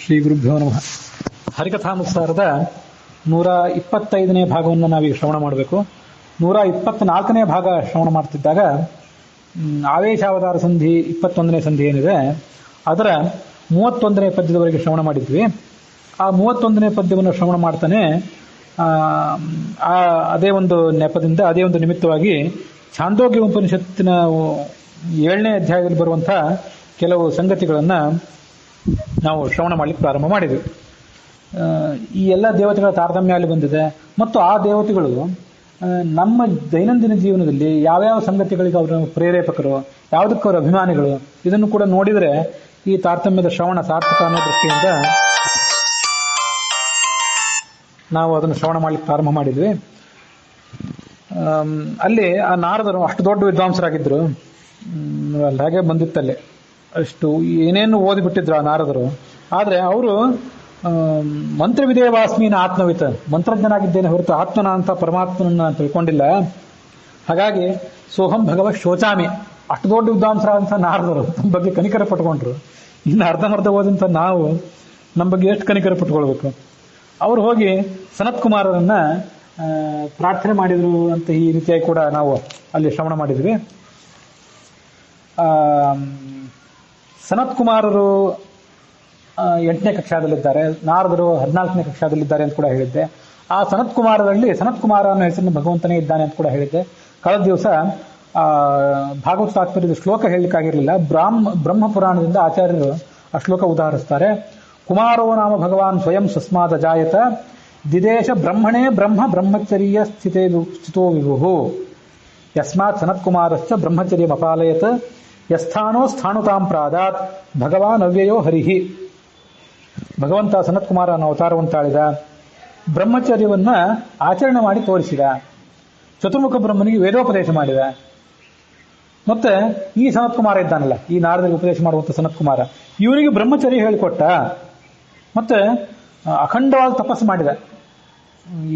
ಶ್ರೀ ಗುರುಭ್ಯೋ ನಮಃ. ಹರಿಕಥಾನುಸಾರದ 125ನೇ ಭಾಗವನ್ನು ನಾವೀಗ ಶ್ರವಣ ಮಾಡಬೇಕು. 124ನೇ ಭಾಗ ಶ್ರವಣ ಮಾಡ್ತಿದ್ದಾಗ ಆವೇಶಾವತಾರ ಸಂಧಿ 21ನೇ ಸಂಧಿ ಏನಿದೆ ಅದರ 31ನೇ ಪದ್ಯದವರೆಗೆ ಶ್ರವಣ ಮಾಡಿದ್ವಿ. ಆ 31ನೇ ಪದ್ಯವನ್ನು ಶ್ರವಣ ಮಾಡ್ತಾನೆ ಅದೇ ಒಂದು ನೆಪದಿಂದ, ಅದೇ ಒಂದು ನಿಮಿತ್ತವಾಗಿ ಛಾಂದೋಗ್ಯ ಉಪನಿಷತ್ತಿನ 7ನೇ ಅಧ್ಯಾಯದಲ್ಲಿ ಬರುವಂಥ ಕೆಲವು ಸಂಗತಿಗಳನ್ನು ನಾವು ಶ್ರವಣ ಮಾಡಲಿಕ್ಕೆ ಪ್ರಾರಂಭ ಮಾಡಿದ್ವಿ. ಈ ಎಲ್ಲ ದೇವತೆಗಳ ತಾರತಮ್ಯ ಅಲ್ಲಿ ಬಂದಿದೆ ಮತ್ತು ಆ ದೇವತೆಗಳು ನಮ್ಮ ದೈನಂದಿನ ಜೀವನದಲ್ಲಿ ಯಾವ್ಯಾವ ಸಂಗತಿಗಳಿಗೆ ಅವರ ಪ್ರೇರೇಪಕರು, ಯಾವುದಕ್ಕೆ ಅವರ ಅಭಿಮಾನಿಗಳು, ಇದನ್ನು ಕೂಡ ನೋಡಿದರೆ ಈ ತಾರತಮ್ಯದ ಶ್ರವಣ ಸಾರ್ಥಕ ಅನ್ನೋ ದೃಷ್ಟಿಯಿಂದ ನಾವು ಅದನ್ನು ಶ್ರವಣ ಮಾಡಲಿಕ್ಕೆ ಪ್ರಾರಂಭ ಮಾಡಿದ್ವಿ. ಅಲ್ಲಿ ಆ ನಾರದರು ಅಷ್ಟು ದೊಡ್ಡ ವಿದ್ವಾಂಸರಾಗಿದ್ದರು, ಅಲ್ಲಿ ಹಾಗೆ ಬಂದಿತ್ತಲ್ಲಿ ಅಷ್ಟು ಏನೇನು ಓದಿಬಿಟ್ಟಿದ್ರು ಆ ನಾರದರು. ಆದರೆ ಅವರು ಮಂತ್ರವಿದೇವಾಸ್ಮೀನ ಆತ್ಮವಿತ್, ಮಂತ್ರಜ್ಞನಾಗಿದ್ದೇನೆ ಹೊರತು ಆತ್ಮನ ಅಂತ ಪರಮಾತ್ಮನನ್ನ ತಿಳ್ಕೊಂಡಿಲ್ಲ. ಹಾಗಾಗಿ ಸೋಹಂ ಭಗವ ಶೋಚಾಮಿ, ಅಷ್ಟು ದೊಡ್ಡ ವಿದ್ವಾಂಸರಾದಂಥ ನಾರದರು ನಮ್ಮ ಬಗ್ಗೆ ಕನಿಕರ ಪಟ್ಕೊಂಡ್ರು. ಇನ್ನು ಅರ್ಧಮರ್ಧ ಓದಂತ ನಾವು ನಮ್ಮ ಬಗ್ಗೆ ಎಷ್ಟು ಕನಿಕರ ಪಟ್ಕೊಳ್ಬೇಕು. ಅವರು ಹೋಗಿ ಸನತ್ ಕುಮಾರರನ್ನ ಪ್ರಾರ್ಥನೆ ಮಾಡಿದ್ರು ಅಂತ ಈ ರೀತಿಯಾಗಿ ಕೂಡ ನಾವು ಅಲ್ಲಿ ಶ್ರವಣ ಮಾಡಿದ್ವಿ. ಸನತ್ ಕುಮಾರರು 8ನೇ ಕಕ್ಷಾದಲ್ಲಿದ್ದಾರೆ, ನಾರದರು 14ನೇ ಕಕ್ಷಾದಲ್ಲಿದ್ದಾರೆ ಅಂತ ಕೂಡ ಹೇಳಿದ್ದೆ. ಆ ಸನತ್ ಕುಮಾರರಲ್ಲಿ ಸನತ್ ಕುಮಾರ ಅನ್ನೋ ಹೆಸರಿನ ಭಗವಂತನೇ ಇದ್ದಾನೆ ಅಂತ ಕೂಡ ಹೇಳಿದ್ದೆ. ಕಳೆದ ದಿವಸ ಭಾಗವತ ತಾತ್ಪರ್ಯದ ಶ್ಲೋಕ ಹೇಳಲಿಕ್ಕಾಗಿರಲಿಲ್ಲ. ಬ್ರಹ್ಮ ಪುರಾಣದಿಂದ ಆಚಾರ್ಯರು ಆ ಶ್ಲೋಕ ಉದಾಹರಿಸ್ತಾರೆ. ಕುಮಾರೋ ನಾಮ ಭಗವಾನ್ ಸ್ವಯಂ ಸಸ್ಮಾದ ಜಾಯತ ದಿದೇಶ ಬ್ರಹ್ಮಣೇ ಬ್ರಹ್ಮ ಬ್ರಹ್ಮಚರ್ಯ ಸ್ಥಿತೋ ವಿಭು ಯಸ್ಮಾತ್ ಸನತ್ ಕುಮಾರಶ್ಚ ಬ್ರಹ್ಮಚರ್ಯ ಅಪಾಲಯತ್ ಯಸ್ಥಾನೋ ಸ್ಥಾಣುತಾಂ ಪ್ರಾದಾತ್ ಭಗವಾನ್ ಅವ್ಯಯೋ ಹರಿಹಿ. ಭಗವಂತ ಸನತ್ ಕುಮಾರ ಅನ್ನೋ ಅವತಾರವನ್ನು ತಾಳಿದ, ಬ್ರಹ್ಮಚರ್ಯವನ್ನ ಆಚರಣೆ ಮಾಡಿ ತೋರಿಸಿದ, ಚತುರ್ಮುಖ ಬ್ರಹ್ಮನಿಗೆ ವೇದೋಪದೇಶ ಮಾಡಿದ. ಮತ್ತೆ ಈ ಸನತ್ ಕುಮಾರ ಇದ್ದಾನಲ್ಲ, ಈ ನಾರದಿಗೆ ಉಪದೇಶ ಮಾಡುವಂತ ಸನತ್ ಕುಮಾರ, ಇವನಿಗೆ ಬ್ರಹ್ಮಚರ್ಯ ಹೇಳಿಕೊಟ್ಟ. ಮತ್ತೆ ಅಖಂಡವಾದ ತಪಸ್ಸು ಮಾಡಿದ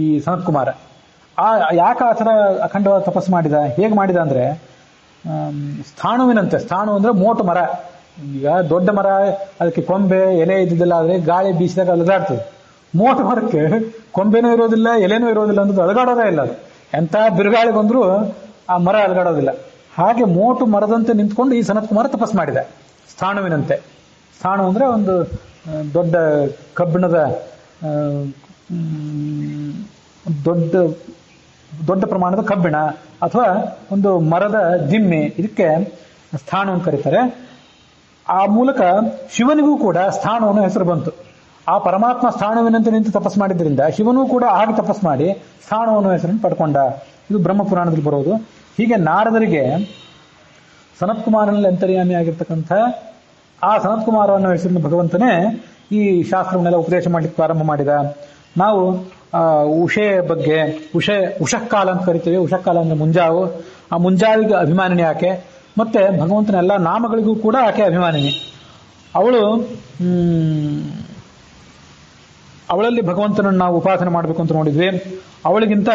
ಈ ಸನತ್ ಕುಮಾರ. ಯಾಕೆ ಆ ಥರ ಅಖಂಡವಾದ ತಪಸ್ಸು ಮಾಡಿದ? ಹೇಗೆ ಮಾಡಿದ ಅಂದ್ರೆ ಸ್ಥಾಣುವಿನಂತೆ. ಸ್ಥಾಣು ಅಂದ್ರೆ ಮೋಟು ಮರ. ಈಗ ದೊಡ್ಡ ಮರ ಅದಕ್ಕೆ ಕೊಂಬೆ ಎಲೆ ಇದ್ದಿದ್ದಿಲ್ಲ, ಆದ್ರೆ ಗಾಳಿ ಬೀಸಿದಾಗ ಅಲಗಾಡ್ತದೆ. ಮೋಟು ಮರಕ್ಕೆ ಕೊಂಬೆನೂ ಇರೋದಿಲ್ಲ, ಎಲೆನೂ ಇರೋದಿಲ್ಲ ಅಂದ್ರೆ ಅಲಗಾಡೋದೇ ಇಲ್ಲ. ಅದು ಎಂತ ಬಿರುಗಾಳಿ ಬಂದರೂ ಆ ಮರ ಅಲಗಾಡೋದಿಲ್ಲ. ಹಾಗೆ ಮೋಟು ಮರದಂತೆ ನಿಂತ್ಕೊಂಡು ಈ ಸನತ್ ಕುಮಾರ ತಪಸ್ ಮಾಡಿದ ಸ್ಥಾಣುವಿನಂತೆ. ಸ್ಥಾಣು ಅಂದ್ರೆ ಒಂದು ದೊಡ್ಡ ಕಬ್ಬಿಣದ ದೊಡ್ಡ ಪ್ರಮಾಣದ ಕಬ್ಬಿಣ ಅಥವಾ ಒಂದು ಮರದ ದಿಮ್ಮೆ, ಇದಕ್ಕೆ ಸ್ಥಾಣು ಅಂತ ಕರೀತಾರೆ. ಆ ಮೂಲಕ ಶಿವನಿಗೂ ಕೂಡ ಸ್ಥಾಣು ಅನ್ನೋ ಹೆಸರು ಬಂತು. ಆ ಪರಮಾತ್ಮ ಸ್ಥಾಣುವಿನಂತೆ ನಿಂತು ತಪಸ್ ಮಾಡಿದ್ರಿಂದ ಶಿವನೂ ಕೂಡ ಹಾಗೆ ತಪಸ್ ಮಾಡಿ ಸ್ಥಾಣು ಅನ್ನೋ ಹೆಸರನ್ನು ಪಡ್ಕೊಂಡ. ಇದು ಬ್ರಹ್ಮಪುರಾಣದಲ್ಲಿ ಬರೋದು. ಹೀಗೆ ನಾರದರಿಗೆ ಸನತ್ ಕುಮಾರನಲ್ಲಿ ಅಂತರ್ಯಾಮಿ ಆಗಿರ್ತಕ್ಕಂಥ ಆ ಸನತ್ ಕುಮಾರ ಅನ್ನೋ ಹೆಸರಿನ ಭಗವಂತನೇ ಈ ಶಾಸ್ತ್ರವನ್ನೆಲ್ಲ ಉಪದೇಶ ಮಾಡಲಿಕ್ಕೆ ಪ್ರಾರಂಭ ಮಾಡಿದ. ನಾವು ಉಷೆಯ ಬಗ್ಗೆ, ಉಷಃಕಾಲ ಅಂತ ಕರಿತೀವಿ. ಉಷಃಕಾಲ ಅಂದ್ರೆ ಮುಂಜಾವು. ಆ ಮುಂಜಾವಿಗೆ ಅಭಿಮಾನಿನಿ ಆಕೆ. ಮತ್ತೆ ಭಗವಂತನ ಎಲ್ಲ ನಾಮಗಳಿಗೂ ಕೂಡ ಆಕೆ ಅಭಿಮಾನಿನಿ. ಅವಳಲ್ಲಿ ಭಗವಂತನನ್ನು ನಾವು ಉಪಾಸನೆ ಮಾಡಬೇಕು ಅಂತ ನೋಡಿದ್ವಿ. ಅವಳಿಗಿಂತ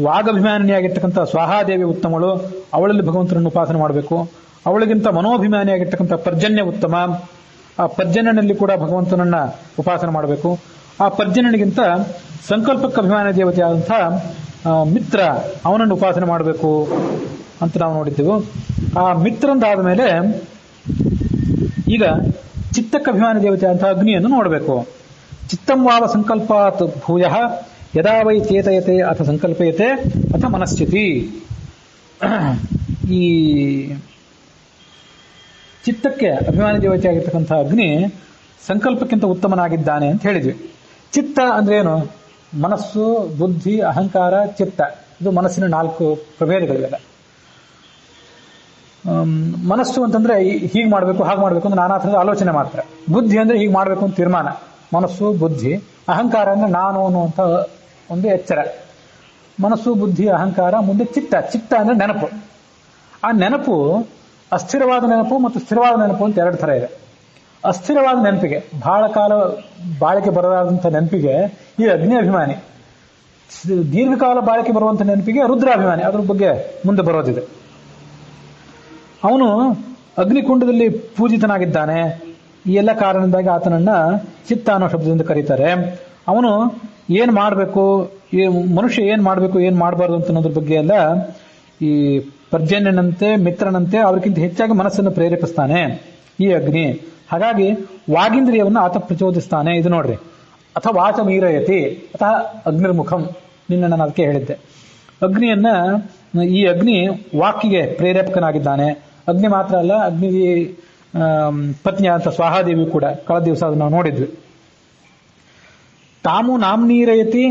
ವಾಗಭಿಮಾನಿಯಾಗಿರ್ತಕ್ಕಂಥ ಸ್ವಾಹಾದೇವಿ ಉತ್ತಮಳು, ಅವಳಲ್ಲಿ ಭಗವಂತನನ್ನು ಉಪಾಸನೆ ಮಾಡಬೇಕು. ಅವಳಿಗಿಂತ ಮನೋಭಿಮಾನಿಯಾಗಿರ್ತಕ್ಕಂಥ ಪರ್ಜನ್ಯ ಉತ್ತಮ, ಆ ಪರ್ಜನ್ಯನಲ್ಲಿ ಕೂಡ ಭಗವಂತನನ್ನ ಉಪಾಸನೆ ಮಾಡಬೇಕು. ಆ ಪರ್ಜನ್ಯನಿಗಿಂತ ಸಂಕಲ್ಪಕ್ಕೆ ಅಭಿಮಾನ ದೇವತೆಯಾದಂಥ ಮಿತ್ರ, ಅವನನ್ನು ಉಪಾಸನೆ ಮಾಡಬೇಕು ಅಂತ ನಾವು ನೋಡಿದ್ದೆವು. ಆ ಮಿತ್ರಂದಾದ ಮೇಲೆ ಈಗ ಚಿತ್ತಕ್ಕೆ ಅಭಿಮಾನ ದೇವತೆಯಾದಂಥ ಅಗ್ನಿಯನ್ನು ನೋಡಬೇಕು. ಚಿತ್ತಂ ವಾವ ಸಂಕಲ್ಪಾತ್ ಭೂಯ ಯದಾ ವೈ ಚೇತಯತೆ ಅಥ ಸಂಕಲ್ಪಯತೆ ಅಥ ಮನಶ್ಚಿತಿ. ಈ ಚಿತ್ತಕ್ಕೆ ಅಭಿಮಾನಿ ದೇವತೆಯಾಗಿರ್ತಕ್ಕಂಥ ಅಗ್ನಿ ಸಂಕಲ್ಪಕ್ಕಿಂತ ಉತ್ತಮನಾಗಿದ್ದಾನೆ ಅಂತ ಹೇಳಿದ್ವಿ. ಚಿತ್ತ ಅಂದ್ರೆ ಏನು? ಮನಸ್ಸು, ಬುದ್ಧಿ, ಅಹಂಕಾರ, ಚಿತ್ತ. ಇದು ಮನಸ್ಸಿನ 4 ಪ್ರಭೇದಗಳಿವೆಲ್ಲ. ಮನಸ್ಸು ಅಂತಂದ್ರೆ ಹೀಗೆ ಮಾಡಬೇಕು, ಹಾಗೆ ಮಾಡಬೇಕು ಅಂತ ನಾನಾ ಥರದ ಆಲೋಚನೆ ಮಾಡ್ತಾರೆ. ಬುದ್ಧಿ ಅಂದ್ರೆ ಹೀಗೆ ಮಾಡಬೇಕು ಅಂತ ತೀರ್ಮಾನ. ಮನಸ್ಸು, ಬುದ್ಧಿ. ಅಹಂಕಾರ ಅಂದ್ರೆ ನಾನು ಅನ್ನುವಂಥ ಒಂದು ಎಚ್ಚರ. ಮನಸ್ಸು, ಬುದ್ಧಿ, ಅಹಂಕಾರ. ಮುಂದೆ ಚಿತ್ತ. ಚಿತ್ತ ಅಂದ್ರೆ ನೆನಪು. ಆ ನೆನಪು ಅಸ್ಥಿರವಾದ ನೆನಪು ಮತ್ತು ಸ್ಥಿರವಾದ ನೆನಪು ಅಂತ 2 ಥರ ಇದೆ. ಅಸ್ಥಿರವಾದ ನೆನಪಿಗೆ, ಬಹಳ ಕಾಲ ಬಾಳಿಕೆ ಬರದಾದಂಥ ನೆನಪಿಗೆ ಈ ಅಗ್ನಿ ಅಭಿಮಾನಿ. ದೀರ್ಘಕಾಲ ಬಾಳಿಕೆ ಬರುವಂಥ ನೆನಪಿಗೆ ರುದ್ರಾಭಿಮಾನಿ. ಅದ್ರ ಬಗ್ಗೆ ಮುಂದೆ ಬರೋದಿದೆ. ಅವನು ಅಗ್ನಿಕುಂಡದಲ್ಲಿ ಪೂಜಿತನಾಗಿದ್ದಾನೆ. ಈ ಎಲ್ಲ ಕಾರಣದಿಂದಾಗಿ ಆತನನ್ನ ಚಿತ್ತ ಅನ್ನೋ ಶಬ್ದದಿಂದ ಕರೀತಾರೆ. ಅವನು ಏನ್ ಮಾಡಬೇಕು, ಮನುಷ್ಯ ಏನ್ ಮಾಡಬೇಕು ಏನ್ ಮಾಡಬಾರ್ದು ಅಂತ ಅನ್ನೋದ್ರ ಬಗ್ಗೆ ಎಲ್ಲ ಈ ಪರ್ಜನ್ಯನಂತೆ ಮಿತ್ರನಂತೆ ಅವ್ರಿಗಿಂತ ಹೆಚ್ಚಾಗಿ ಮನಸ್ಸನ್ನು ಪ್ರೇರೇಪಿಸ್ತಾನೆ ಈ ಅಗ್ನಿ. ಹಾಗಾಗಿ ವಾಗೀಂದ್ರಿಯವನ್ನು ಆತ ಪ್ರಚೋದಿಸ್ತಾನೆ. ಇದು ನೋಡ್ರಿ, ಅಥವಾ ವಾಚ ಮೀರಯತಿ ಅಥವಾ ಅಗ್ನಿರ್ಮುಖಂ, ನಿನ್ನ ನಾನು ಅದಕ್ಕೆ ಹೇಳಿದ್ದೆ. ಅಗ್ನಿಯನ್ನ ಈ ಅಗ್ನಿ ವಾಕಿಗೆ ಪ್ರೇರೇಪಕನಾಗಿದ್ದಾನೆ. ಅಗ್ನಿ ಮಾತ್ರ ಅಲ್ಲ, ಅಗ್ನಿ ಪತ್ನಿ ಅಂತ ಸ್ವಾಹಾದೇವಿ ಕೂಡ ಕಳೆದ ದಿವಸ ಅದು ನಾವು ನೋಡಿದ್ವಿ. ತಾಮು ನಾಮ್ನೀರಯತಿ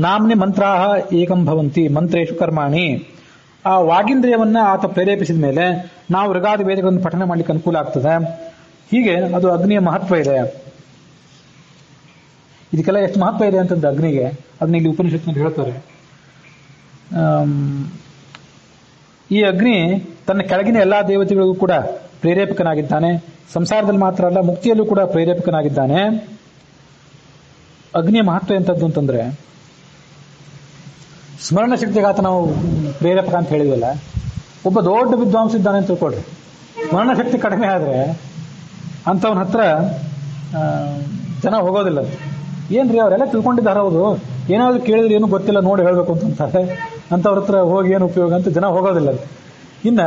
ನಾಮ್ನೆ ಮಂತ್ರಾಹ ಏಕಂ ಭವಂತಿ ಮಂತ್ರೇಶು ಕರ್ಮಾಣಿ. ಆ ವಾಗೀಂದ್ರಿಯವನ್ನ ಆತ ಪ್ರೇರೇಪಿಸಿದ ಮೇಲೆ ನಾವು ಋಗಾದಿ ವೇದಗಳನ್ನು ಪಠನೆ ಮಾಡ್ಲಿಕ್ಕೆ ಅನುಕೂಲ ಆಗ್ತದೆ. ಹೀಗೆ ಅದು ಅಗ್ನಿಯ ಮಹತ್ವ ಇದೆ. ಇದಕ್ಕೆಲ್ಲ ಎಷ್ಟು ಮಹತ್ವ ಇದೆ ಅಂತಂದ್ರೆ ಅಗ್ನಿಗೆ, ಅದನ್ನ ಇಲ್ಲಿ ಉಪನಿಷತ್ನಲ್ಲಿ ಹೇಳ್ತಾರೆ. ಈ ಅಗ್ನಿ ತನ್ನ ಕೆಳಗಿನ ಎಲ್ಲಾ ದೇವತೆಗಳಿಗೂ ಕೂಡ ಪ್ರೇರೇಪಕನಾಗಿದ್ದಾನೆ. ಸಂಸಾರದಲ್ಲಿ ಮಾತ್ರ ಅಲ್ಲ, ಮುಕ್ತಿಯಲ್ಲೂ ಕೂಡ ಪ್ರೇರೇಪಕನಾಗಿದ್ದಾನೆ. ಅಗ್ನಿಯ ಮಹತ್ವ ಎಂತದ್ದು ಅಂತಂದ್ರೆ, ಸ್ಮರಣ ಶಕ್ತಿಗಾತ ನಾವು ಪ್ರೇರೇಪಕ ಅಂತ ಹೇಳಿದ್ವಲ್ಲ, ಒಬ್ಬ ದೊಡ್ಡ ವಿದ್ವಾಂಸ ಇದ್ದಾನೆ ಅಂತ ತಿಳ್ಕೊಳ್ರಿ. ಸ್ಮರಣ ಶಕ್ತಿ ಕಡಿಮೆ ಆದ್ರೆ ಅಂತವನ ಹತ್ರ ಜನ ಹೋಗೋದಿಲ್ಲ. ಏನ್ರಿ ಅವರೆಲ್ಲ ತಿಳ್ಕೊಂಡಿದ್ದಾರೆ, ಹೌದು, ಏನಾದ್ರು ಕೇಳಿದ್ರೆ ಏನು ಗೊತ್ತಿಲ್ಲ ನೋಡಿ ಹೇಳ್ಬೇಕು ಅಂತಾರೆ. ಅಂತವ್ರ ಹತ್ರ ಹೋಗಿ ಏನು ಉಪಯೋಗ ಅಂತ ಜನ ಹೋಗೋದಿಲ್ಲ. ಇನ್ನ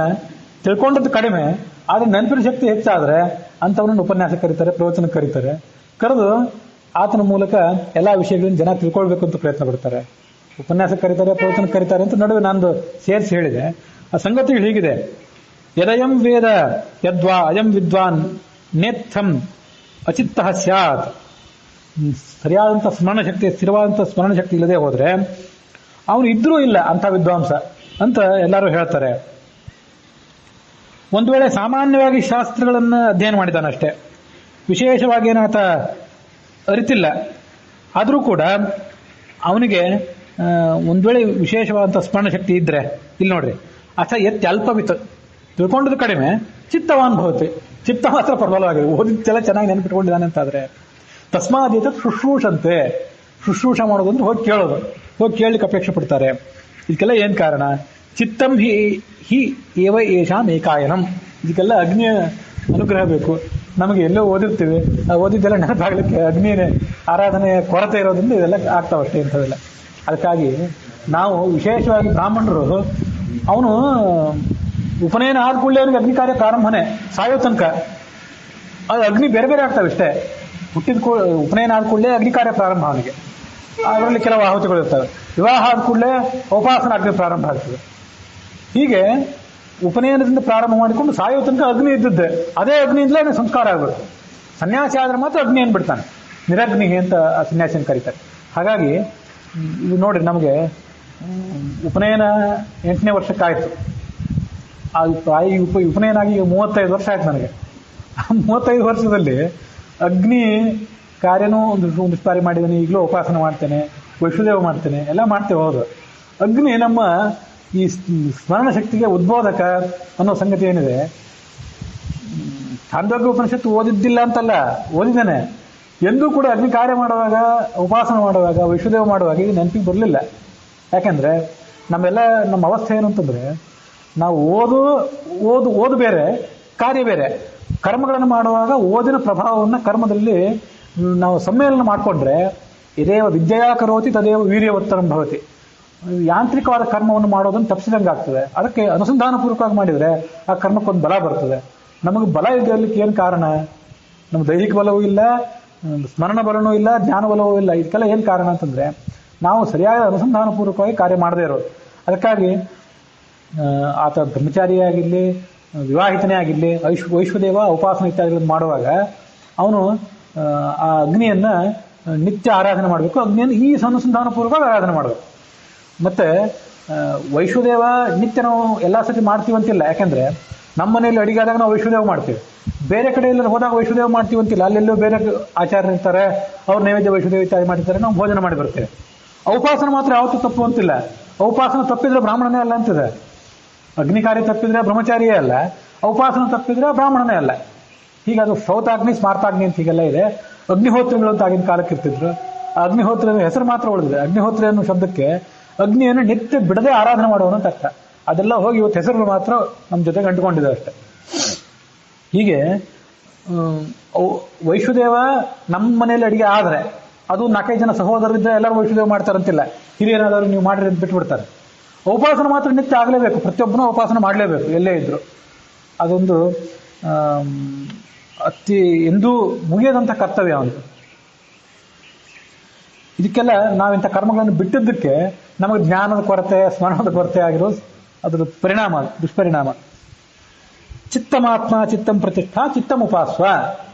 ತಿಳ್ಕೊಂಡದ್ದು ಕಡಿಮೆ ಆದ್ರೆ ನೆನಪಿನ ಶಕ್ತಿ ಹೆಚ್ಚಾದ್ರೆ ಅಂತವನನ್ನು ಉಪನ್ಯಾಸ ಕರೀತಾರೆ, ಪ್ರವಚನ ಕರೀತಾರೆ. ಕರೆದು ಆತನ ಮೂಲಕ ಎಲ್ಲಾ ವಿಷಯಗಳನ್ನು ಜನ ತಿಳ್ಕೊಳ್ಬೇಕು ಅಂತ ಪ್ರಯತ್ನ ಪಡ್ತಾರೆ. ಉಪನ್ಯಾಸ ಕರೀತಾರೆ, ಪ್ರವಚನ ಕರೀತಾರೆ ಅಂತ ನಡುವೆ ನಂದು ಸೇರಿಸಿ ಹೇಳಿದೆ. ಆ ಸಂಗತಿ ಹೀಗಿದೆ: ಯದಯಂ ವೇದ ಯದ್ವಾ ಅಯಂ ವಿದ್ವಾನ್ ನೇತ್ಥಂ ಅಚಿತ್ತ ಸ್ಯಾತ್. ಸರಿಯಾದಂತ ಸ್ಮರಣ ಶಕ್ತಿ, ಸ್ಥಿರವಾದಂತ ಸ್ಮರಣ ಶಕ್ತಿ ಇಲ್ಲದೆ ಹೋದ್ರೆ ಅವನು ಇದ್ರೂ ಇಲ್ಲ ಅಂತ ವಿದ್ವಾಂಸ ಅಂತ ಎಲ್ಲರೂ ಹೇಳ್ತಾರೆ. ಒಂದು ವೇಳೆ ಸಾಮಾನ್ಯವಾಗಿ ಶಾಸ್ತ್ರಗಳನ್ನು ಅಧ್ಯಯನ ಮಾಡಿದಾನಷ್ಟೇ, ವಿಶೇಷವಾಗಿ ಏನಾತ ಅರಿತಿಲ್ಲ, ಆದರೂ ಕೂಡ ಅವನಿಗೆ ಒಂದ್ ವೇಳೆ ವಿಶೇಷವಾದಂಥ ಸ್ಮರಣ ಶಕ್ತಿ ಇದ್ರೆ, ಇಲ್ಲಿ ನೋಡ್ರಿ, ಅಥ ಎತ್ತಿ ಅಲ್ಪವಿತ್ತು, ತಿಳ್ಕೊಂಡದ್ದು ಕಡಿಮೆ, ಚಿತ್ತವಾನ್ ಭವತಿ, ಚಿತ್ತ ಮಾತ್ರ ಪ್ರಬಲವಾಗಿದೆ, ಓದಿದ್ದೆಲ್ಲ ಚೆನ್ನಾಗಿ ನೆನಪಿಟ್ಕೊಂಡಿದ್ದಾನೆ ಅಂತಾದ್ರೆ ತಸ್ಮಾದೀತ ಶುಶ್ರೂಷಂತೆ. ಶುಶ್ರೂಷ ಮಾಡೋದು ಅಂದ್ರೆ ಹೋಗಿ ಕೇಳೋದು, ಹೋಗಿ ಕೇಳಲಿಕ್ಕೆ ಅಪೇಕ್ಷೆ ಪಡ್ತಾರೆ. ಇದಕ್ಕೆಲ್ಲ ಏನ್ ಕಾರಣ? ಚಿತ್ತಂ ಹಿ ಏವ ಏಷಾಂ ಏಕಾಯನಂ. ಇದಕ್ಕೆಲ್ಲ ಅಗ್ನಿಯ ಅನುಗ್ರಹ ಬೇಕು. ನಮಗೆ ಎಲ್ಲೋ ಓದಿರ್ತೀವಿ, ಓದಿದ್ದೆಲ್ಲ ನೆನಪಾಗ್ಲಿಕ್ಕೆ ಅಗ್ನಿಯ ಆರಾಧನೆ ಕೊರತೆ ಇರೋದ್ರಿಂದ ಇದೆಲ್ಲ ಆಗ್ತಾವಷ್ಟೇ ಇಂಥವೆಲ್ಲ. ಅದಕ್ಕಾಗಿ ನಾವು ವಿಶೇಷವಾಗಿ ಬ್ರಾಹ್ಮಣರು, ಅವನು ಉಪನಯನ ಆದ ಕೂಡಲೇ ಅವನಿಗೆ ಅಗ್ನಿ ಕಾರ್ಯ ಪ್ರಾರಂಭನೆ, ಸಾಯೋ ತನಕ ಅದು ಅಗ್ನಿ ಬೇರೆ ಬೇರೆ ಆಗ್ತಾವೆ ಇಷ್ಟೇ. ಹುಟ್ಟಿದ ಉಪನಯನ ಆದ ಕೂಡಲೇ ಅಗ್ನಿ ಕಾರ್ಯ ಪ್ರಾರಂಭ ಅವನಿಗೆ, ಅದರಲ್ಲಿ ಕೆಲವು ಆಹುತಿಗಳು ಇರ್ತವೆ. ವಿವಾಹ ಆದ ಕೂಡಲೇ ಉಪಾಸನ ಅಗ್ನಿ ಪ್ರಾರಂಭ ಆಗ್ತದೆ. ಹೀಗೆ ಉಪನಯನದಿಂದ ಪ್ರಾರಂಭ ಮಾಡಿಕೊಂಡು ಸಾಯೋ ತನಕ ಅಗ್ನಿ ಇದ್ದದ್ದೆ, ಅದೇ ಅಗ್ನಿಯಿಂದಲೇ ಸಂಸ್ಕಾರ ಆಗಬೇಕು. ಸನ್ಯಾಸಿ ಆದ್ರೆ ಮಾತ್ರ ಅಗ್ನಿ ಬಿಡ್ತಾನೆ, ನಿರಗ್ನಿ ಅಂತ ಆ ಸನ್ಯಾಸಿನ ಕರೀತಾರೆ. ಹಾಗಾಗಿ ಇದು ನೋಡ್ರಿ, ನಮಗೆ ಉಪನಯನ 8ನೇ ವರ್ಷಕ್ಕಾಯ್ತು. ಉಪನಯನ ಆಗಿ 35 ವರ್ಷ ಆಯ್ತು ನನಗೆ. 35 ವರ್ಷದಲ್ಲಿ ಅಗ್ನಿ ಕಾರ್ಯನೂ ಒಂದು ಬಾರಿ ಮಾಡಿದ್ದೇನೆ, ಈಗಲೂ ಉಪಾಸನೆ ಮಾಡ್ತೇನೆ, ವೈಷ್ಣುದೇವ ಮಾಡ್ತೇನೆ, ಎಲ್ಲ ಮಾಡ್ತೇವೆ. ಹೌದು, ಅಗ್ನಿ ನಮ್ಮ ಈ ಸ್ಮರಣ ಶಕ್ತಿಗೆ ಉದ್ಬೋಧಕ ಅನ್ನೋ ಸಂಗತಿ ಏನಿದೆ. ಛಾಂದೋಗ್ಯ ಉಪನಿಷತ್ತು ಓದಿದ್ದಿಲ್ಲ ಅಂತಲ್ಲ, ಓದಿದ್ದೇನೆ. ಎಂದೂ ಕೂಡ ಅಗ್ನಿ ಕಾರ್ಯ ಮಾಡುವಾಗ, ಉಪಾಸನೆ ಮಾಡುವಾಗ, ವೈಷ್ಣುದೇವ ಮಾಡುವಾಗ ಇದು ನೆನಪಿಗೆ ಬರಲಿಲ್ಲ. ಯಾಕೆಂದ್ರೆ ನಮ್ಮ ಅವಸ್ಥೆ ಏನು ಅಂತಂದ್ರೆ, ನಾವು ಓದು ಬೇರೆ, ಕಾರ್ಯ ಬೇರೆ. ಕರ್ಮಗಳನ್ನು ಮಾಡುವಾಗ ಓದಿನ ಪ್ರಭಾವವನ್ನು ಕರ್ಮದಲ್ಲಿ ನಾವು ಸಮ್ಮೇಳನ ಮಾಡಿಕೊಂಡ್ರೆ, ಇದೇವ ವಿದ್ಯೆಯ ಕರೋತಿ ತದೇವ ವೀರ್ಯವತ್ತರಂ ಭವತಿ. ಯಾಂತ್ರಿಕವಾದ ಕರ್ಮವನ್ನು ಮಾಡೋದನ್ನು ತಪ್ಪಿಸಿದಂಗೆ ಆಗ್ತದೆ. ಅದಕ್ಕೆ ಅನುಸಂಧಾನಪೂರ್ವಕವಾಗಿ ಮಾಡಿದರೆ ಆ ಕರ್ಮಕ್ಕೊಂದು ಬಲ ಬರ್ತದೆ. ನಮಗೆ ಬಲ ಇರಲಿಕ್ಕೆ ಏನು ಕಾರಣ? ನಮ್ಮ ದೈಹಿಕ ಬಲವೂ ಇಲ್ಲ, ಸ್ಮರಣ ಬಲನೂ ಇಲ್ಲ, ಜ್ಞಾನ ಬಲವೂ ಇಲ್ಲ. ಇದಕ್ಕೆಲ್ಲ ಏನು ಕಾರಣ ಅಂತಂದ್ರೆ ನಾವು ಸರಿಯಾದ ಅನುಸಂಧಾನಪೂರ್ವಕವಾಗಿ ಕಾರ್ಯ ಮಾಡದೇ ಇರೋದು. ಅದಕ್ಕಾಗಿ ಆತ ಬ್ರಹ್ಮಚಾರಿಯಾಗಿರಲಿ, ವಿವಾಹಿತನೇ ಆಗಿರಲಿ, ವೈಶ್ವದೇವ ಉಪಾಸನ ಇತ್ಯಾದಿಗಳನ್ನು ಮಾಡುವಾಗ ಅವನು ಆ ಅಗ್ನಿಯನ್ನ ನಿತ್ಯ ಆರಾಧನೆ ಮಾಡಬೇಕು. ಅಗ್ನಿಯನ್ನು ಈ ಅನುಸಂಧಾನಪೂರ್ವಕವಾಗಿ ಆರಾಧನೆ ಮಾಡಬೇಕು. ಮತ್ತೆ ವೈಶ್ವದೇವ ನಿತ್ಯ ನಾವು ಎಲ್ಲಾ ಸತಿ ಮಾಡ್ತೀವಂತಿಲ್ಲ. ಯಾಕೆಂದ್ರೆ ನಮ್ಮ ಮನೆಯಲ್ಲಿ ಅಡಿಗೆ ಆದಾಗ ನಾವು ವೈಶ್ವದೇವ ಮಾಡ್ತೀವಿ, ಬೇರೆ ಕಡೆ ಎಲ್ಲ ಹೋದಾಗ ವೈಶ್ವದೇವ ಮಾಡ್ತೀವಂತಿಲ್ಲ. ಅಲ್ಲೆಲ್ಲೋ ಬೇರೆ ಆಚಾರ್ಯ ಇರ್ತಾರೆ, ಅವ್ರ ನೈವೇದ್ಯ ವೈಶ್ವದೇವ ಇತ್ಯಾದಿ ಮಾಡಿರ್ತಾರೆ, ನಾವು ಭೋಜನ ಮಾಡಿ ಬರ್ತೇವೆ. ಉಪಾಸನ ಮಾತ್ರ ಯಾವತ್ತೂ ತಪ್ಪು ಅಂತಿಲ್ಲ. ಉಪಾಸನ ತಪ್ಪಿದ್ರೆ ಬ್ರಾಹ್ಮಣನೇ ಅಲ್ಲ ಅಂತಿದೆ. ಅಗ್ನಿ ಕಾರ್ಯ ತಪ್ಪಿದ್ರೆ ಬ್ರಹ್ಮಚಾರಿಯೇ ಅಲ್ಲ, ಉಪಾಸನ ತಪ್ಪಿದ್ರೆ ಬ್ರಾಹ್ಮಣನೇ ಅಲ್ಲ. ಹೀಗದು ಶ್ರೌತಾಗ್ನಿ, ಸ್ಮಾರ್ತಾಗ್ನಿ ಅಂತ ಹೀಗೆಲ್ಲ ಇದೆ. ಅಗ್ನಿಹೋತ್ರಿಗಳು ಅಂತ ಆಗಿನ ಕಾಲಕ್ಕೆ ಇರ್ತಿದ್ರು. ಆ ಅಗ್ನಿಹೋತ್ರ ಹೆಸರು ಮಾತ್ರ ಉಳಿದಿದೆ. ಅಗ್ನಿಹೋತ್ರ ಅನ್ನೋ ಶಬ್ದಕ್ಕೆ ಅಗ್ನಿಯನ್ನು ನಿತ್ಯ ಬಿಡದೆ ಆರಾಧನೆ ಮಾಡುವನು ಅಂತ ಅರ್ಥ. ಅದೆಲ್ಲ ಹೋಗಿ ಇವತ್ತು ಹೆಸರು ಮಾತ್ರ ನಮ್ಮ ಜೊತೆಗೆ ಅಂಟುಕೊಂಡಿದೆ ಅಷ್ಟೇ. ಹೀಗೆ ವೈಶ್ವದೇವ ನಮ್ಮ ಮನೆಯಲ್ಲಿ ಅಡಿಗೆ ಆದ್ರೆ ಅದು 4-5 ಜನ ಸಹೋದರರಿದ್ದರೆ ಎಲ್ಲರೂ ವೈಶ್ವದೇವ ಮಾಡ್ತಾರಂತಿಲ್ಲ. ಹಿರಿಯರಾದವರು ನೀವು ಮಾಡಿರಿ ಅಂತ ಬಿಟ್ಬಿಡ್ತಾರೆ. ಉಪಾಸನ ಮಾತ್ರ ನಿತ್ಯ ಆಗಲೇಬೇಕು, ಪ್ರತಿಯೊಬ್ಬನೂ ಉಪಾಸನ ಮಾಡಲೇಬೇಕು ಎಲ್ಲೇ ಇದ್ರು. ಅದೊಂದು ಅತಿ ಎಂದೂ ಮುಗಿಯದಂಥ ಕರ್ತವ್ಯ ಅವನು. ಇದಕ್ಕೆಲ್ಲ ನಾವಿಂಥ ಕರ್ಮಗಳನ್ನು ಬಿಟ್ಟಿದ್ದಕ್ಕೆ ನಮಗೆ ಜ್ಞಾನದ ಕೊರತೆ, ಸ್ಮರಣದ ಕೊರತೆ ಆಗಿರೋದು ಅದರ ಪರಿಣಾಮ, ದುಷ್ಪರಿಣಾಮ. ಚಿತ್ತಮಾತ್ಮ ಚಿತ್ತಂ ಪ್ರತಿಷ್ಠಾ ಚಿತ್ತಂ ಉಪಾಸ್ವ.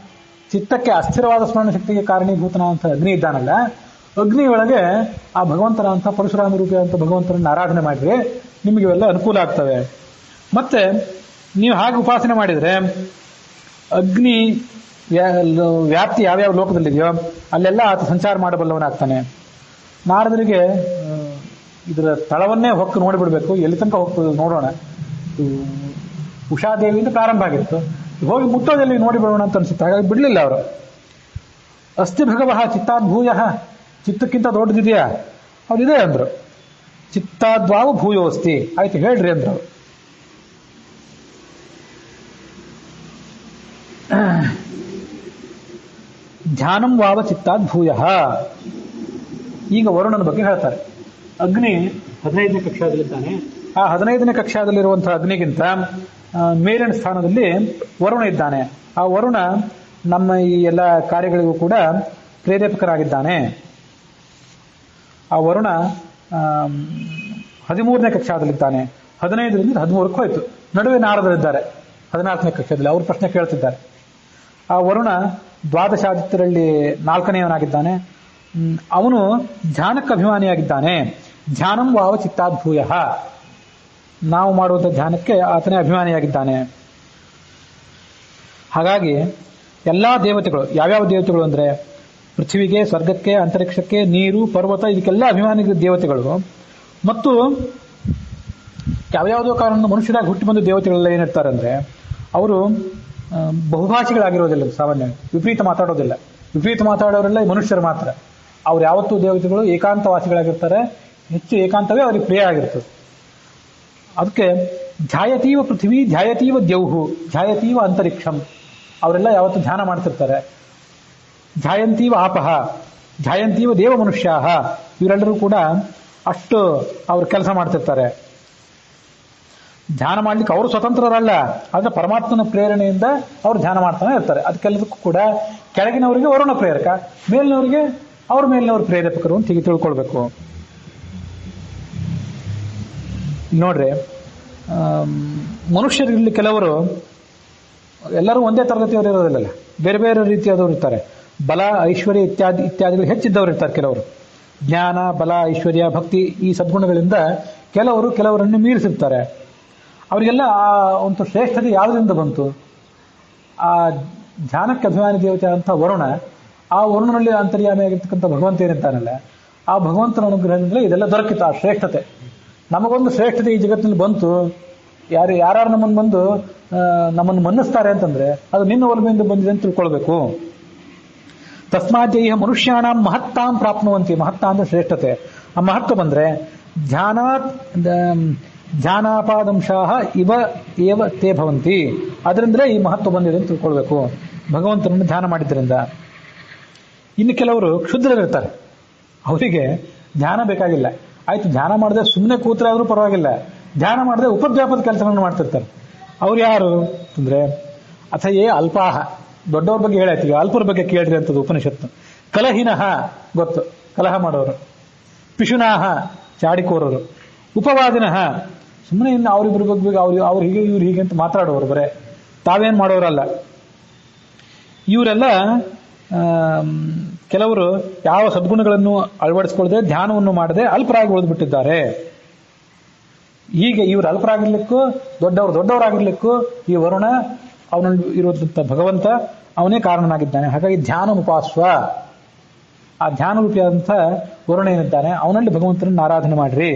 ಚಿತ್ತಕ್ಕೆ ಅಸ್ಥಿರವಾದ ಸ್ಮರಣ ಶಕ್ತಿಗೆ ಕಾರಣೀಭೂತನಾದಂಥ ಅಗ್ನಿ ಇದ್ದಾನಲ್ಲ, ಅಗ್ನಿ ಒಳಗೆ ಆ ಭಗವಂತನ ಅಂತ ಪರಶುರಾಮ ರೂಪಿ ಅಂತ ಭಗವಂತನನ್ನು ಆರಾಧನೆ ಮಾಡಿದ್ರೆ ನಿಮಗೆ ಇವೆಲ್ಲ ಅನುಕೂಲ ಆಗ್ತವೆ. ಮತ್ತೆ ನೀವು ಹಾಗೆ ಉಪಾಸನೆ ಮಾಡಿದರೆ ಅಗ್ನಿ ವ್ಯಾಪ್ತಿ ಯಾವ್ಯಾವ ಲೋಕದಲ್ಲಿದೆಯೋ ಅಲ್ಲೆಲ್ಲ ಆತ ಸಂಚಾರ ಮಾಡಬಲ್ಲವನಾಗ್ತಾನೆ. ನಾರದರಿಗೆ ಇದರ ತಳವನ್ನೇ ಹೊಕ್ಕು ನೋಡಿಬಿಡ್ಬೇಕು, ಎಲ್ಲಿ ತನಕ ಹೋಗ್ತದೆ ನೋಡೋಣ. ಉಷಾದೇವಿಯಿಂದ ಪ್ರಾರಂಭ ಆಗಿತ್ತು, ಹೋಗಿ ಮುಟ್ಟೋದಲ್ಲಿ ನೋಡಿಬಿಡೋಣ ಅಂತ ಅನ್ಸುತ್ತೆ. ಹಾಗಾಗಿ ಬಿಡಲಿಲ್ಲ ಅವರು. ಅಸ್ತಿ ಭಗವಃ ಚಿತ್ತಾದ್ಭೂಯ, ಚಿತ್ತಕ್ಕಿಂತ ದೊಡ್ಡದಿದೆಯಾ? ಅವ್ರಿದೆ ಅಂದ್ರು. ಚಿತ್ತಾದ್ವಾವು ಭೂಯೋಸ್ತಿ, ಆಯ್ತು ಹೇಳ್ರಿ ಅಂದ್ರು. ಧ್ಯಾನಂ ವಾವ ಚಿತ್ತಾದ್ ಭೂಯ. ಈಗ ವರುಣನ ಬಗ್ಗೆ ಹೇಳ್ತಾರೆ. ಅಗ್ನಿ 15ನೇ ಕಕ್ಷಾದಲ್ಲಿದ್ದಾನೆ. ಆ 15ನೇ ಕಕ್ಷಾದಲ್ಲಿರುವಂತಹ ಅಗ್ನಿಗಿಂತ ಮೇಲಿನ ಸ್ಥಾನದಲ್ಲಿ ವರುಣ ಇದ್ದಾನೆ. ಆ ವರುಣ ನಮ್ಮ ಈ ಎಲ್ಲ ಕಾರ್ಯಗಳಿಗೂ ಕೂಡ ಪ್ರೇರೇಪಕರಾಗಿದ್ದಾನೆ. ಆ ವರುಣ 13ನೇ ಕಕ್ಷಾದಲ್ಲಿದ್ದಾನೆ. 15ರಿಂದ 13ಕ್ಕೆ ಹೋಯ್ತು. ನಡುವೆ ನಾರದರಿದ್ದಾರೆ 14ನೇ ಕಕ್ಷಾದಲ್ಲಿ. ಅವರು ಪ್ರಶ್ನೆ ಕೇಳ್ತಿದ್ದಾರೆ. ಆ ವರುಣ ದ್ವಾದಶಾದಿತ್ಯರಲ್ಲಿ 4ನೇಯವನಾಗಿದ್ದಾನೆ. ಅವನು ಧ್ಯಾನಕ್ಕೆ ಅಭಿಮಾನಿಯಾಗಿದ್ದಾನೆ. ಧ್ಯಾನಂ ವಾವ ಚಿತ್ತಾದ್ಭೂಯ, ನಾವು ಮಾಡುವಂಥ ಧ್ಯಾನಕ್ಕೆ ಆತನೇ ಅಭಿಮಾನಿಯಾಗಿದ್ದಾನೆ. ಹಾಗಾಗಿ ಎಲ್ಲಾ ದೇವತೆಗಳು, ಯಾವ್ಯಾವ ದೇವತೆಗಳು ಅಂದರೆ ಪೃಥ್ವಿಗೆ, ಸ್ವರ್ಗಕ್ಕೆ, ಅಂತರಿಕ್ಷಕ್ಕೆ, ನೀರು, ಪರ್ವತ, ಇದಕ್ಕೆಲ್ಲ ಅಭಿಮಾನಿ ದೇವತೆಗಳು. ಮತ್ತು ಯಾವ್ಯಾವುದೋ ಕಾರಣ ಮನುಷ್ಯರಾಗಿ ಹುಟ್ಟಿ ಬಂದ ದೇವತೆಗಳೆಲ್ಲ ಏನಿರ್ತಾರೆ ಅಂದರೆ ಅವರು ಬಹುಭಾಷಿಗಳಾಗಿರೋದಿಲ್ಲ. ಸಾಮಾನ್ಯ ವಿಪರೀತ ಮಾತಾಡೋದಿಲ್ಲ. ವಿಪರೀತ ಮಾತಾಡೋರೆಲ್ಲ ಮನುಷ್ಯರು ಮಾತ್ರ. ಅವ್ರು ಯಾವತ್ತೂ ದೇವತೆಗಳು ಏಕಾಂತವಾಸಿಗಳಾಗಿರ್ತಾರೆ. ಹೆಚ್ಚು ಏಕಾಂತವೇ ಅವ್ರಿಗೆ ಪ್ರಿಯ ಆಗಿರ್ತದೆ. ಅದಕ್ಕೆ ಧ್ಯಾಯತೀವ ಪೃಥ್ವಿ, ಧ್ಯಾಯತೀವ ದ್ಯೌಹು, ಧ್ಯಾಯತೀವ ಅಂತರಿಕ್ಷಂ, ಅವರೆಲ್ಲ ಯಾವತ್ತೂ ಧ್ಯಾನ ಮಾಡ್ತಿರ್ತಾರೆ. ಧ್ಯಾಯಂತೀವ ಆಪಹ, ಧ್ಯಾಯಂತೀವ ದೇವ ಮನುಷ್ಯಾಹ, ಇವರೆಲ್ಲರೂ ಕೂಡ ಅಷ್ಟು ಅವರು ಕೆಲಸ ಮಾಡ್ತಿರ್ತಾರೆ. ಧ್ಯಾನ ಮಾಡ್ಲಿಕ್ಕೆ ಅವರು ಸ್ವತಂತ್ರರಲ್ಲ, ಆದರೆ ಪರಮಾತ್ಮನ ಪ್ರೇರಣೆಯಿಂದ ಅವರು ಧ್ಯಾನ ಮಾಡ್ತಾನೆ ಇರ್ತಾರೆ. ಅದಕ್ಕೆಲ್ಲದಕ್ಕೂ ಕೂಡ ಕೆಳಗಿನವರಿಗೆ ವರುಣ ಪ್ರೇರಕ, ಮೇಲಿನವರಿಗೆ ಅವ್ರ ಮೇಲಿನವರು ಪ್ರೇರೇಪಕರು ಅಂತ ಹೀಗೆ ತಿಳ್ಕೊಳ್ಬೇಕು. ನೋಡ್ರಿ, ಮನುಷ್ಯರಲ್ಲಿ ಕೆಲವರು ಎಲ್ಲರೂ ಒಂದೇ ತರಗತಿಯವರು ಇರೋದಿಲ್ಲ, ಬೇರೆ ಬೇರೆ ರೀತಿಯಾದವರು ಇರ್ತಾರೆ. ಬಲ, ಐಶ್ವರ್ಯ ಇತ್ಯಾದಿಗಳು ಹೆಚ್ಚಿದ್ದವರು ಇರ್ತಾರೆ. ಕೆಲವರು ಜ್ಞಾನ, ಬಲ, ಐಶ್ವರ್ಯ, ಭಕ್ತಿ ಈ ಸದ್ಗುಣಗಳಿಂದ ಕೆಲವರನ್ನು ಮೀರಿಸಿರ್ತಾರೆ. ಅವರಿಗೆಲ್ಲ ಆ ಒಂದು ಶ್ರೇಷ್ಠತೆ ಯಾವುದರಿಂದ ಬಂತು? ಆ ಧ್ಯಾನಕ್ಕೆ ಅಭಿಮಾನಿ ದೇವತೆ ಅಂತ ವರುಣ, ಆ ವರುಣನಲ್ಲಿ ಅಂತರ್ಯಾಮಿಯಾಗಿರ್ತಕ್ಕಂಥ ಭಗವಂತ ಏನಿರ್ತಾನಲ್ಲ, ಆ ಭಗವಂತನ ಅನುಗ್ರಹದಿಂದಲೇ ಇದೆಲ್ಲ ದೊರಕಿತು. ಆ ಶ್ರೇಷ್ಠತೆ, ನಮಗೊಂದು ಶ್ರೇಷ್ಠತೆ ಈ ಜಗತ್ತಿನಲ್ಲಿ ಬಂತು. ಯಾರು ನಮ್ಮನ್ನು ಬಂದು ನಮ್ಮನ್ನು ಮನ್ನಿಸ್ತಾರೆ ಅಂತಂದ್ರೆ ಅದು ನಿನ್ನ ಒಲಮೆಯಿಂದ ಬಂದಿದೆ ಅಂತ ತಿಳ್ಕೊಳ್ಬೇಕು. ತಸ್ಮಾತ್ ಇಹ ಮನುಷ್ಯಾಣಂ ಮಹತ್ತಾಂ ಪ್ರಾಪ್ನುವಂತಿ. ಮಹತ್ತ ಅಂದ್ರೆ ಶ್ರೇಷ್ಠತೆ. ಆ ಮಹತ್ವ ಬಂದ್ರೆ ಧ್ಯಾನಾಪಾದಂಶಾಹ ಇವ ಏವ ತೇ ಭವಂತಿ. ಅದರಿಂದಲೇ ಈ ಮಹತ್ವ ಬಂದಿದೆ ಅಂತ ತಿಳ್ಕೊಳ್ಬೇಕು, ಭಗವಂತನನ್ನು ಧ್ಯಾನ ಮಾಡಿದ್ರಿಂದ. ಇನ್ನು ಕೆಲವರು ಕ್ಷುದ್ರರಿರ್ತಾರೆ, ಅವರಿಗೆ ಧ್ಯಾನ ಬೇಕಾಗಿಲ್ಲ. ಆಯ್ತು, ಧ್ಯಾನ ಮಾಡದೆ ಸುಮ್ಮನೆ ಕೂತ್ರಾದ್ರೂ ಪರವಾಗಿಲ್ಲ, ಧ್ಯಾನ ಮಾಡದೆ ಉಪದ್ವ್ಯಾಪದ ಕೆಲಸಗಳನ್ನು ಮಾಡ್ತಿರ್ತಾರೆ. ಅವ್ರು ಯಾರು ಅಂದ್ರೆ ಅಥಯೇ ಅಲ್ಪಾಹ, ದೊಡ್ಡವ್ರ ಬಗ್ಗೆ ಹೇಳಾಯ್ತೀವಿ, ಅಲ್ಪರ ಬಗ್ಗೆ ಕೇಳ್ರಿ ಅಂತದ್ದು ಉಪನಿಷತ್ತು. ಕಲಹಿನಃ, ಗೊತ್ತು, ಕಲಹ ಮಾಡೋರು. ಪಿಶುನಾಹ, ಚಾಡಿಕೋರರು. ಉಪವಾದಿನಃ, ಸುಮ್ಮನೆ ಇನ್ನು ಅವರಿಬ್ಬರ ಬಗ್ಗೆ ಅವ್ರು ಹೀಗೆ ಇವ್ರು ಹೀಗೆ ಅಂತ ಮಾತಾಡೋರು, ಬರೇ ತಾವೇನ್ ಮಾಡೋರಲ್ಲ. ಇವರೆಲ್ಲ ಕೆಲವರು ಯಾವ ಸದ್ಗುಣಗಳನ್ನು ಅಳವಡಿಸಿಕೊಳ್ಳದೆ ಧ್ಯಾನವನ್ನು ಮಾಡದೆ ಅಲ್ಪರಾಗಿ ಉಳಿದ್ಬಿಟ್ಟಿದ್ದಾರೆ. ಹೀಗೆ ಇವರು ಅಲ್ಪರಾಗಿರ್ಲಿಕ್ಕೂ ದೊಡ್ಡವರಾಗಿರ್ಲಿಕ್ಕೂ ಈ ವರುಣ, ಅವನಲ್ಲಿ ಇರುವಂತ ಭಗವಂತ ಅವನೇ ಕಾರಣನಾಗಿದ್ದಾನೆ. ಹಾಗಾಗಿ ಧ್ಯಾನ ಉಪಾಸ್ವ, ಆ ಧ್ಯಾನ ರೂಪಿಯಾದಂಥ ವರುಣ ಏನಿದ್ದಾನೆ ಅವನಲ್ಲಿ ಭಗವಂತನನ್ನು ಆರಾಧನೆ ಮಾಡ್ರಿ.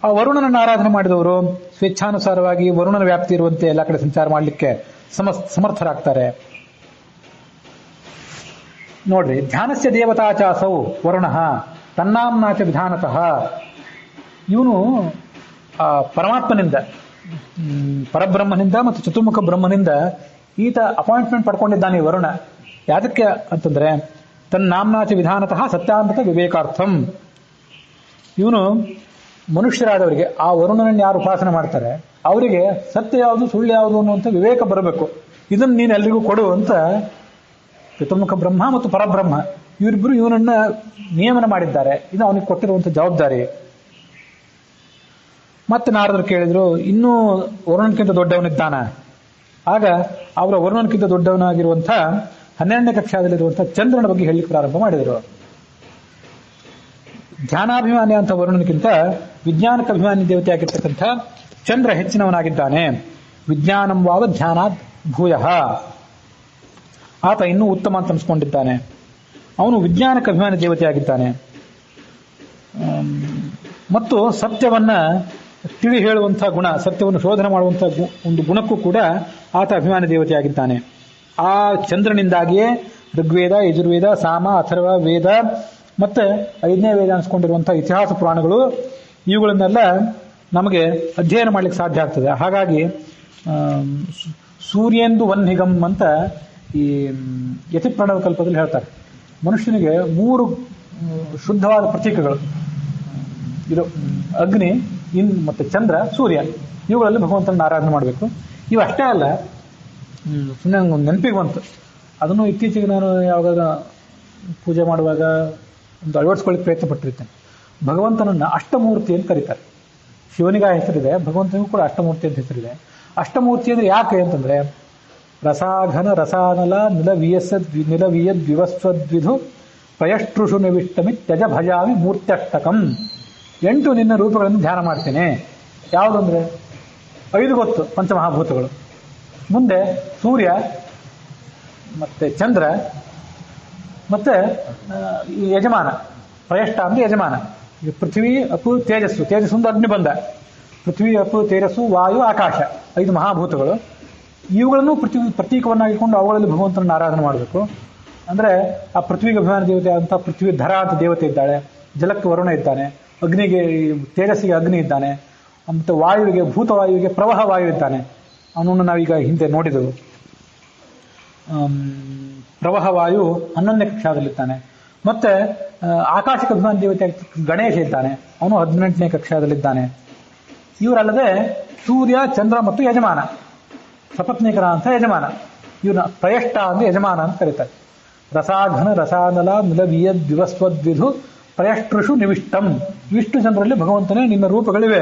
ಆ ವರುಣನನ್ನು ಆರಾಧನೆ ಮಾಡಿದವರು ಸ್ವೇಚ್ಛಾನುಸಾರವಾಗಿ ವರುಣನ ವ್ಯಾಪ್ತಿ ಇರುವಂತೆ ಎಲ್ಲ ಕಡೆ ಸಂಚಾರ ಮಾಡಲಿಕ್ಕೆ ಸಮರ್ಥರಾಗ್ತಾರೆ. ನೋಡ್ರಿ, ಧ್ಯಾನಸ್ಯ ದೇವತಾಚಾಸೌ ವರುಣ ತನ್ನಾಂನಾಚ ವಿಧಾನತಃ. ಇವನು ಪರಮಾತ್ಮನಿಂದ ಪರಬ್ರಹ್ಮನಿಂದ ಮತ್ತು ಚತುರ್ಮುಖ ಬ್ರಹ್ಮನಿಂದ ಈತ ಅಪಾಯಿಂಟ್ಮೆಂಟ್ ಪಡ್ಕೊಂಡಿದ್ದಾನೆ ಈ ವರುಣ. ಯಾದಕ್ಕೆ ಅಂತಂದ್ರೆ ತನ್ನ ನಾಮ್ನಾಚ ವಿಧಾನತಃ ಸತ್ಯಾಮೃತ ವಿವೇಕಾರ್ಥಂ. ಇವನು ಮನುಷ್ಯರಾದವರಿಗೆ ಆ ವರುಣನನ್ನು ಯಾರು ಉಪಾಸನೆ ಮಾಡ್ತಾರೆ ಅವರಿಗೆ ಸತ್ಯ ಯಾವುದು ಸುಳ್ಳು ಯಾವುದು ಅನ್ನುವಂಥ ವಿವೇಕ ಬರಬೇಕು. ಇದನ್ನು ನೀನು ಎಲ್ರಿಗೂ ಕೊಡು ಅಂತ ಚತುರ್ಮುಖ ಬ್ರಹ್ಮ ಮತ್ತು ಪರಬ್ರಹ್ಮ ಇವರಿಬ್ಬರು ಇವನನ್ನ ನಿಯಮನ ಮಾಡಿದ್ದಾರೆ. ಇದು ಅವನಿಗೆ ಕೊಟ್ಟಿರುವಂಥ ಜವಾಬ್ದಾರಿ. ಮತ್ತೆ ನಾರದರು ಕೇಳಿದ್ರು, ಇನ್ನೂ ವರುಣನ್ಕಿಂತ ದೊಡ್ಡವನಿದ್ದಾನ? ಆಗ ಅವರ ವರುಣನ್ಕಿಂತ ದೊಡ್ಡವನಾಗಿರುವಂಥ 12ನೇ ಕಕ್ಷಾದಲ್ಲಿರುವಂಥ ಚಂದ್ರನ ಬಗ್ಗೆ ಹೇಳಲಿಕ್ಕೆ ಪ್ರಾರಂಭ ಮಾಡಿದರು. ಧ್ಯಾನಾಭಿಮಾನಿ ಅಂತ ವರುಣನಿಗಿಂತ ವಿಜ್ಞಾನಕ್ಕೆ ಅಭಿಮಾನಿ ದೇವತೆ ಆಗಿರ್ತಕ್ಕಂಥ ಚಂದ್ರ ಹೆಚ್ಚಿನವನಾಗಿದ್ದಾನೆ. ವಿಜ್ಞಾನಂ ವಾವ ಧ್ಯಾನಾತ್ ಭೂಯ. ಆತ ಇನ್ನೂ ಉತ್ತಮ ಅಂತ ಅನ್ಸ್ಕೊಂಡಿದ್ದಾನೆ. ಅವನು ವಿಜ್ಞಾನಕ್ಕೆ ಅಭಿಮಾನಿ ದೇವತೆಯಾಗಿದ್ದಾನೆ. ಮತ್ತು ಸತ್ಯವನ್ನ ತಿಳಿ ಹೇಳುವಂತಹ ಗುಣ, ಸತ್ಯವನ್ನು ಶೋಧನೆ ಮಾಡುವಂತಹ ಒಂದು ಗುಣಕ್ಕೂ ಕೂಡ ಆತ ಅಭಿಮಾನಿ ದೇವತೆಯಾಗಿದ್ದಾನೆ. ಆ ಚಂದ್ರನಿಂದಾಗಿಯೇ ಋಗ್ವೇದ, ಯಜುರ್ವೇದ, ಸಾಮ, ಅಥರ್ವ ವೇದ ಮತ್ತೆ 5ನೇ ವೇದ ಅನ್ಸ್ಕೊಂಡಿರುವಂತಹ ಇತಿಹಾಸ ಪುರಾಣಗಳು ಇವುಗಳನ್ನೆಲ್ಲ ನಮಗೆ ಅಧ್ಯಯನ ಮಾಡ್ಲಿಕ್ಕೆ ಸಾಧ್ಯ ಆಗ್ತದೆ. ಹಾಗಾಗಿ ಸೂರ್ಯೇಂದು ವನ್ಹಿಗಂ ಅಂತ ಈ ಯತಿಪ್ರಣವ ಕಲ್ಪದಲ್ಲಿ ಹೇಳ್ತಾರೆ. ಮನುಷ್ಯನಿಗೆ 3 ಶುದ್ಧವಾದ ಪ್ರತೀಕಗಳು ಇದು: ಅಗ್ನಿ, ಮತ್ತೆ ಚಂದ್ರ, ಸೂರ್ಯ. ಇವುಗಳಲ್ಲಿ ಭಗವಂತನ ಆರಾಧನೆ ಮಾಡಬೇಕು. ಇವು ಅಷ್ಟೇ ಅಲ್ಲ, ಸುಮ್ಮನೆ ನೆನಪಿಗೆ ಬಂತು, ಅದನ್ನು ಇತ್ತೀಚೆಗೆ ನಾನು ಯಾವಾಗ ಪೂಜೆ ಮಾಡುವಾಗ ಒಂದು ಅಳವಡಿಸ್ಕೊಳ್ಳಿಕ್ಕೆ ಪ್ರಯತ್ನ ಪಟ್ಟಿರ್ತೇನೆ. ಭಗವಂತನನ್ನ ಅಷ್ಟಮೂರ್ತಿ ಅಂತ ಕರೀತಾರೆ. ಶಿವನಿಗೆ ಆ ಹೆಸರಿದೆ, ಭಗವಂತನಿಗೂ ಕೂಡ ಅಷ್ಟಮೂರ್ತಿ ಅಂತ ಹೆಸರಿದೆ. ಅಷ್ಟಮೂರ್ತಿ ಅಂದ್ರೆ ಯಾಕೆ ಅಂತಂದ್ರೆ ರಸಾಘನ ರಸಾನಲ ನಿಲವಿಯದ್ ವಿವಸ್ವದ್ವಿಧು ಪ್ರಯಷ್ಟೃಷು ನಿವಿಷ್ಟಮಿ ತ್ಯಜ ಭಜಾಮಿ ಮೂರ್ತ್ಯಷ್ಟಕಂ. 8 ನಿನ್ನ ರೂಪಗಳನ್ನು ಧ್ಯಾನ ಮಾಡ್ತೇನೆ. ಯಾವುದಂದ್ರೆ 5 ಗೊತ್ತು, ಪಂಚಮಹಾಭೂತಗಳು. ಮುಂದೆ ಸೂರ್ಯ, ಮತ್ತೆ ಚಂದ್ರ, ಮತ್ತೆ ಯಜಮಾನ. ಪ್ರಯಷ್ಟ ಅಂದ್ರೆ ಯಜಮಾನ. ಈಗ ಪೃಥ್ವಿ, ಅಪು, ತೇಜಸ್ಸು. ತೇಜಸ್ಸು ಅಂದ್ರೆ ಅಗ್ನಿ ಬಂದ. ಪೃಥ್ವಿ, ಅಪು, ತೇಜಸ್ಸು, ವಾಯು, ಆಕಾಶ, 5 ಮಹಾಭೂತಗಳು. ಇವುಗಳನ್ನು ಪ್ರತೀಕವನ್ನಾಗಿಕೊಂಡು ಅವುಗಳಲ್ಲಿ ಭಗವಂತನನ್ನು ಆರಾಧನೆ ಮಾಡಬೇಕು. ಅಂದ್ರೆ ಆ ಪೃಥ್ವಿಗೆ ಅಭಿಮಾನ ದೇವತೆ ಅಂತ ಪೃಥ್ವಿ ಧರ ಅಂತ ದೇವತೆ ಇದ್ದಾಳೆ. ಜಲಕ್ಕೆ ವರುಣ ಇದ್ದಾನೆ. ಅಗ್ನಿಗೆ, ತೇಜಸ್ಸಿಗೆ ಅಗ್ನಿ ಇದ್ದಾನೆ. ಮತ್ತು ವಾಯುವಿಗೆ, ಭೂತವಾಯುವಿಗೆ ಪ್ರವಾಹ ವಾಯು ಇದ್ದಾನೆ. ಅವನನ್ನು ನಾವೀಗ ಹಿಂದೆ ನೋಡಿದೆವು. ಪ್ರವಾಹ ವಾಯು 11ನೇ ಕಕ್ಷಾದಲ್ಲಿದ್ದಾನೆ. ಮತ್ತೆ ಆಕಾಶಕ್ಕೆ ಅಭಿಮಾನ ದೇವತೆ ಗಣೇಶ ಇದ್ದಾನೆ, ಅವನು 18ನೇ ಕಕ್ಷಾದಲ್ಲಿದ್ದಾನೆ. ಇವರಲ್ಲದೆ ಸೂರ್ಯ, ಚಂದ್ರ ಮತ್ತು ಯಜಮಾನ, ಸಪತ್ನೀಕರ ಅಂತ ಯಜಮಾನ. ಇವ್ರನ್ನ ಪ್ರಯಷ್ಟ ಅಂದ್ರೆ ಯಜಮಾನ ಅಂತ ಕರೀತಾರೆ. ರಸಾಘನ ರಸಾನಲ ನಿಲವಿಯದ್ ವಿವಸ್ವದ್ವಿಧು ಪ್ರಯಷ್ಟೃಷು ನಿವಿಷ್ಟಂ. ವಿಷ್ಣು ಚಂದ್ರಲ್ಲಿ ಭಗವಂತನೇ ನಿನ್ನ ರೂಪಗಳಿವೆ.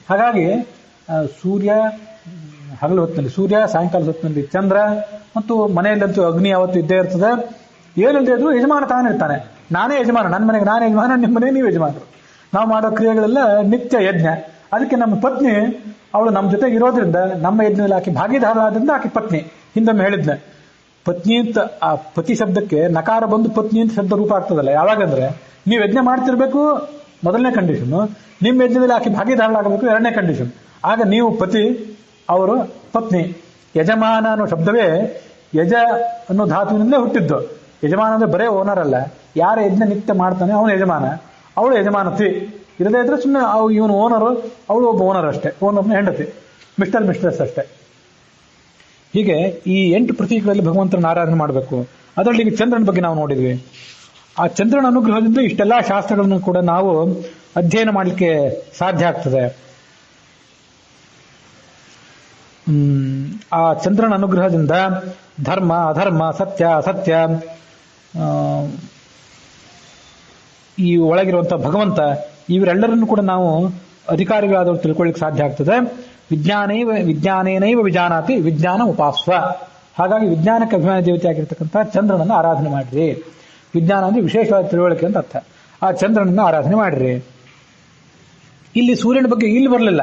ಹಾಗಾಗಿ ಸೂರ್ಯ ಹಗಲು ಹೊತ್ತಿನಲ್ಲಿ ಸೂರ್ಯ, ಸಾಯಂಕಾಲದ ಹೊತ್ತಿನಲ್ಲಿ ಚಂದ್ರ, ಮತ್ತು ಮನೆಯಲ್ಲಂತೂ ಅಗ್ನಿ ಯಾವತ್ತು ಇದ್ದೇ ಇರ್ತದೆ. ಏನಿಲ್ಲದೆ ಇದ್ರು ಯಜಮಾನ ತಾನಿರ್ತಾನೆ. ನಾನೇ ಯಜಮಾನ, ನನ್ನ ಮನೆಗೆ ನಾನೇ ಯಜಮಾನ, ನಿಮ್ಮ ಮನೆಗೆ ನೀವು ಯಜಮಾನರು. ನಾವು ಮಾಡೋ ಕ್ರಿಯೆಗಳೆಲ್ಲ ನಿತ್ಯ ಯಜ್ಞ. ಅದಕ್ಕೆ ನಮ್ಮ ಪತ್ನಿ ಅವಳು ನಮ್ಮ ಜೊತೆಗೆ ಇರೋದ್ರಿಂದ, ನಮ್ಮ ಯಜ್ಞದಲ್ಲಿ ಆಕೆ ಭಾಗಿದಾರರಾದ್ರಿಂದ ಆಕೆ ಪತ್ನಿ. ಹಿಂದೊಮ್ಮೆ ಹೇಳಿದ್ನೆ, ಪತ್ನಿ ಅಂತ ಆ ಪತಿ ಶಬ್ದಕ್ಕೆ ನಕಾರ ಬಂದು ಪತ್ನಿ ಅಂತ ಶಬ್ದ ರೂಪ ಆಗ್ತದಲ್ಲ. ಯಾವಾಗಂದ್ರೆ ನೀವು ಯಜ್ಞ ಮಾಡ್ತಿರ್ಬೇಕು, ಮೊದಲನೇ ಕಂಡೀಷನ್. ನಿಮ್ಮ ಯಜ್ಞದಲ್ಲಿ ಆಕೆ ಭಾಗಿದಾರರಾಗಬೇಕು, 2ನೇ ಕಂಡೀಷನ್. ಆಗ ನೀವು ಪತಿ, ಅವರು ಪತ್ನಿ. ಯಜಮಾನ ಅನ್ನೋ ಶಬ್ದವೇ ಯಜ ಅನ್ನೋ ಧಾತುವಿನಿಂದ ಹುಟ್ಟಿದ್ದು. ಯಜಮಾನ ಅಂದ್ರೆ ಬರೇ ಓನರ್ ಅಲ್ಲ, ಯಾರ ಯಜ್ಞ ನಿತ್ಯ ಮಾಡ್ತಾನೆ ಅವನು ಯಜಮಾನ, ಅವಳು ಯಜಮಾನತಿ. ಇರದೇ ಇದ್ರೆ ಸುಮ್ಮನೆ ಇವನು ಓನರು, ಅವಳು ಒಬ್ಬ ಓನರ್ ಅಷ್ಟೇ, ಓನರ್ನ ಹೆಂಡತಿ, ಮಿಸ್ಟರ್ಸ್ ಅಷ್ಟೇ. ಹೀಗೆ ಈ 8 ಪ್ರತೀಕಗಳಲ್ಲಿ ಭಗವಂತನ ಆರಾಧನೆ ಮಾಡಬೇಕು. ಅದರಲ್ಲಿ ಈಗ ಚಂದ್ರನ ಬಗ್ಗೆ ನಾವು ನೋಡಿದ್ವಿ. ಆ ಚಂದ್ರನ ಅನುಗ್ರಹದಿಂದ ಇಷ್ಟೆಲ್ಲಾ ಶಾಸ್ತ್ರಗಳನ್ನು ಕೂಡ ನಾವು ಅಧ್ಯಯನ ಮಾಡಲಿಕ್ಕೆ ಸಾಧ್ಯ ಆಗ್ತದೆ. ಆ ಚಂದ್ರನ ಅನುಗ್ರಹದಿಂದ ಧರ್ಮ, ಅಧರ್ಮ, ಸತ್ಯ, ಅಸತ್ಯ, ಈ ಒಳಗಿರುವಂತಹ ಭಗವಂತ, ಇವರೆಲ್ಲರನ್ನು ಕೂಡ ನಾವು ಅಧಿಕಾರಿಗಳಾದವರು ತಿಳ್ಕೊಳ್ಳಿಕ್ಕೆ ಸಾಧ್ಯ ಆಗ್ತದೆ. ವಿಜ್ಞಾನೇನೈವ ವಿಜಾನಾತಿ ವಿಜ್ಞಾನ ಉಪಾಸ್ವ. ಹಾಗಾಗಿ ವಿಜ್ಞಾನಕ್ಕೆ ಅಭಿಮಾನ ದೇವತೆ ಆಗಿರ್ತಕ್ಕಂಥ ಚಂದ್ರನನ್ನು ಆರಾಧನೆ ಮಾಡಿರಿ. ವಿಜ್ಞಾನ ಅಂದ್ರೆ ವಿಶೇಷವಾದ ತಿಳುವಳಿಕೆ ಅಂತ ಅರ್ಥ. ಆ ಚಂದ್ರನನ್ನು ಆರಾಧನೆ ಮಾಡಿರಿ. ಇಲ್ಲಿ ಸೂರ್ಯನ ಬಗ್ಗೆ ಇಲ್ಲಿ ಬರಲಿಲ್ಲ.